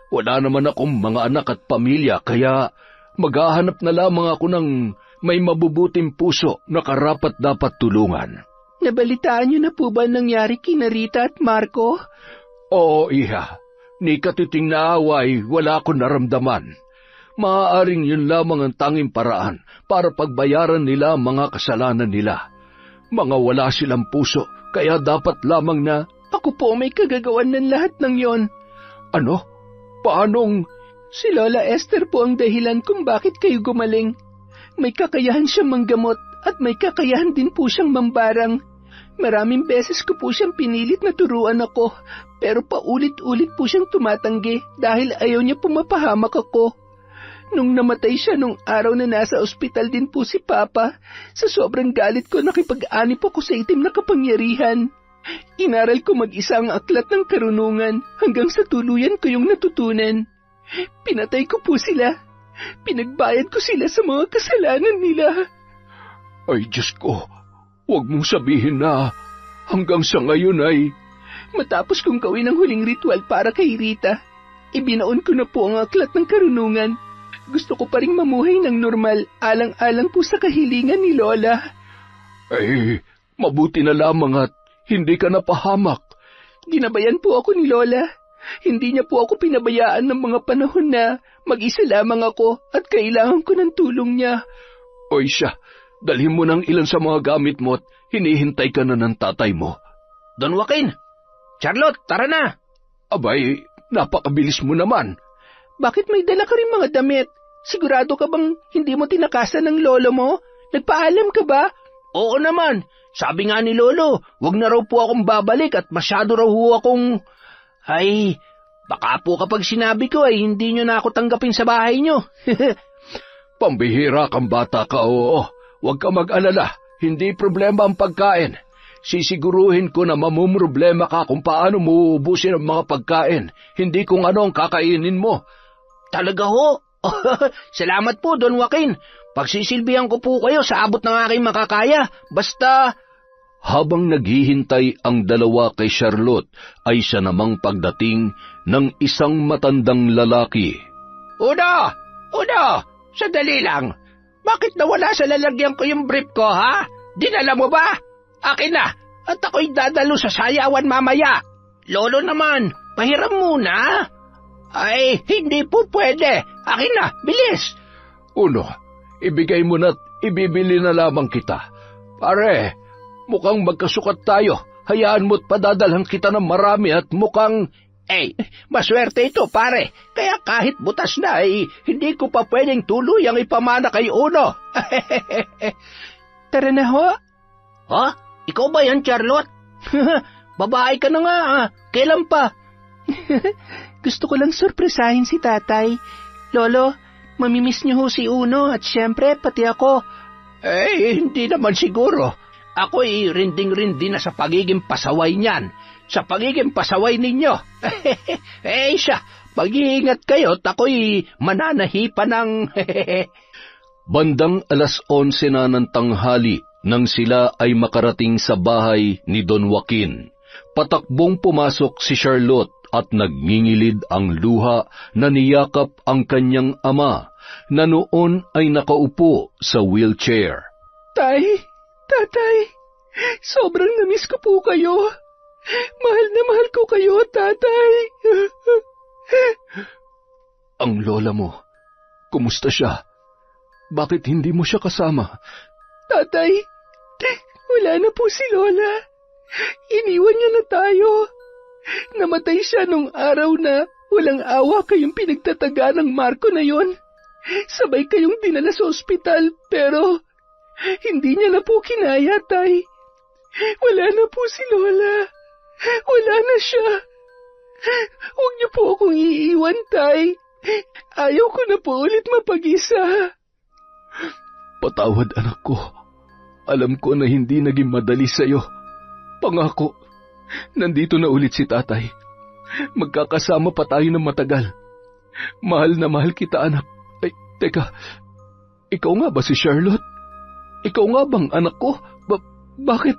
Wala naman akong mga anak at pamilya, kaya maghahanap na lamang ako ng may mabubuting puso na karapat dapat tulungan. Nabalitaan niyo na po ba nangyari kina Rita at Marco? Oo, Iha. Ni katiting na away, wala akong naramdaman. Maaaring yun lamang ang tanging paraan para pagbayaran nila ang mga kasalanan nila. Mga wala silang puso, kaya dapat lamang na... Ako po may kagagawan ng lahat ng yon. Ano? Paanong... Si Lola Esther po ang dahilan kung bakit kayo gumaling. May kakayahan siyang manggamot at may kakayahan din po siyang mambarang. Maraming beses ko po siyang pinilit na turuan ako, pero paulit-ulit po siyang tumatanggi dahil ayaw niya pumapahamak ako. Nung namatay siya nung araw na nasa ospital din po si Papa, sa sobrang galit ko nakipag-anip ako sa itim na kapangyarihan. Inaral ko mag-isa ang aklat ng karunungan hanggang sa tuluyan ko yung natutunan. Pinatay ko po sila. Pinagbayad ko sila sa mga kasalanan nila. Ay, Diyos ko, huwag mong sabihin na hanggang sa ngayon ay... Matapos kong gawin ang huling ritual para kay Rita, ibinaon ko na po ang aklat ng karunungan. Gusto ko pa ring mamuhay ng normal, alang-alang po sa kahilingan ni Lola. Ay, mabuti na lamang at hindi ka napahamak. Ginabayan po ako ni Lola. Hindi niya po ako pinabayaan ng mga panahon na mag-isa lamang ako at kailangan ko ng tulong niya. Oy siya, dalhin mo ng ilan sa mga gamit mo at hinihintay ka na ng tatay mo. Don Joaquin! Charlotte, tara na! Abay, napakabilis mo naman. Bakit may dala ka rin mga damit? Sigurado ka bang hindi mo tinakasan ng lolo mo? Nagpaalam ka ba? Oo naman. Sabi nga ni Lolo, wag na raw po akong babalik at masyado raw ho akong... Ay, baka po kapag sinabi ko ay hindi nyo na ako tanggapin sa bahay nyo. Pambihira kang bata ka, oo. Huwag ka mag-alala, hindi problema ang pagkain. Sisiguruhin ko na mamumroblema ka kung paano mo uubusin ang mga pagkain, hindi kung ano ang kakainin mo. Talaga ho? Salamat po, Don Joaquin. Pagsisilbihan ko po kayo sa abot ng aking makakaya. Basta... Habang naghihintay ang dalawa kay Charlotte, ay siya namang pagdating ng isang matandang lalaki. Uno! Sandali lang. Bakit nawala sa lalagyan ko yung brief ko, ha? Dinala mo ba? Akin na, at ako'y dadalo sa sayawan mamaya. Lolo naman, pahiram muna. Ay, hindi po pwede. Akin na, bilis. Uno, ibigay mo na't ibibili na lamang kita. Pare, mukhang magkasukat tayo. Hayaan mo't padadalhan kita ng marami at mukhang... maswerte ito, pare. Kaya kahit butas na, hindi ko pa pwedeng tuluyang ipamana kay Uno. Tara na ho. Ha? Ikaw ba yan, Charlotte? Babae ka na nga, Kailan pa? Gusto ko lang sorpresahin si tatay. Lolo, mamimiss niyo ho si Uno at syempre pati ako. Hindi naman siguro. Ako'y rinding-rindi na sa pagiging pasaway niyan. Sa pagiging pasaway ninyo. Siya, mag-iingat kayo at ako'y mananahipan ng... Bandang 11:00 na ng tanghali nang sila ay makarating sa bahay ni Don Joaquin. Patakbong pumasok si Charlotte at nagngingilid ang luha na niyakap ang kanyang ama na noon ay nakaupo sa wheelchair. Tatay, sobrang namiss ko po kayo. Mahal na mahal ko kayo, tatay. Ang lola mo, kumusta siya? Bakit hindi mo siya kasama? Tatay, wala na po si Lola. Iniwan niya na tayo. Namatay siya nung araw na walang awa kayong pinagtataga ng Marco na yon. Sabay kayong dinala sa ospital, pero hindi niya na po kinaya, tay. Wala na po si Lola. Wala na siya. Huwag niyo po akong iiwan, tay. Ayaw ko na po ulit mapag-isa. Patawad, anak ko. Alam ko na hindi naging madali sa'yo. Pangako, nandito na ulit si tatay. Magkakasama pa tayo ng matagal. Mahal na mahal kita, anak. Ay, teka, ikaw nga ba si Charlotte? Ikaw nga bang anak ko? Bakit?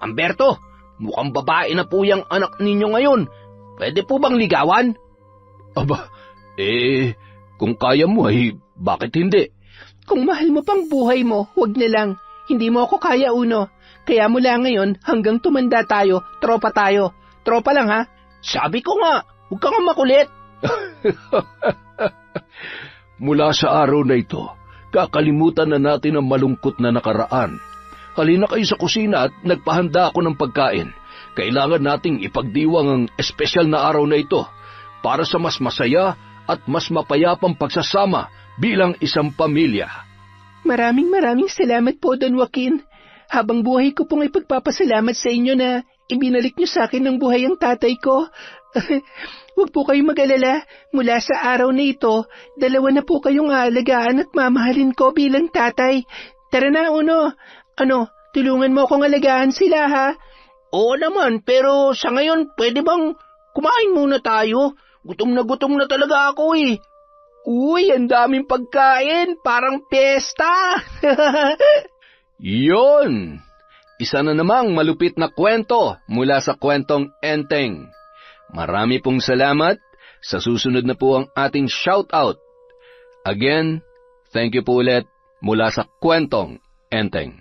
Humberto, mukhang babae na po yung anak ninyo ngayon. Pwede po bang ligawan? Aba, kung kaya mo ay bakit hindi? Kung mahal mo pang buhay mo, huwag na lang. Hindi mo ako kaya, Uno. Kaya mula ngayon, hanggang tumanda tayo, tropa tayo. Tropa lang, ha? Sabi ko nga, huwag kang makulit. Mula sa araw na ito, kakalimutan na natin ang malungkot na nakaraan. Halina kayo sa kusina at nagpahanda ako ng pagkain. Kailangan nating ipagdiwang ang espesyal na araw na ito para sa mas masaya at mas mapayapang pagsasama bilang isang pamilya. Maraming salamat po, Don Joaquin. Habang buhay ko pong ipagpapasalamat sa inyo na ibinalik niyo sa akin ng buhay ang tatay ko. Huwag po kayong mag-alala. Mula sa araw na ito, 2 na po kayong aalagaan at mamahalin ko bilang tatay. Tara na, Uno. Tulungan mo akong alagaan sila, ha? Oo naman, pero sa ngayon, pwede bang kumain muna tayo? Gutom na talaga ako, Uy, ang daming pagkain, parang pesta. Yon! Isa na namang malupit na kwento mula sa kwentong Enteng. Marami pong salamat. Sa susunod na po ang ating shoutout. Again, thank you po ulit mula sa kwentong Enteng.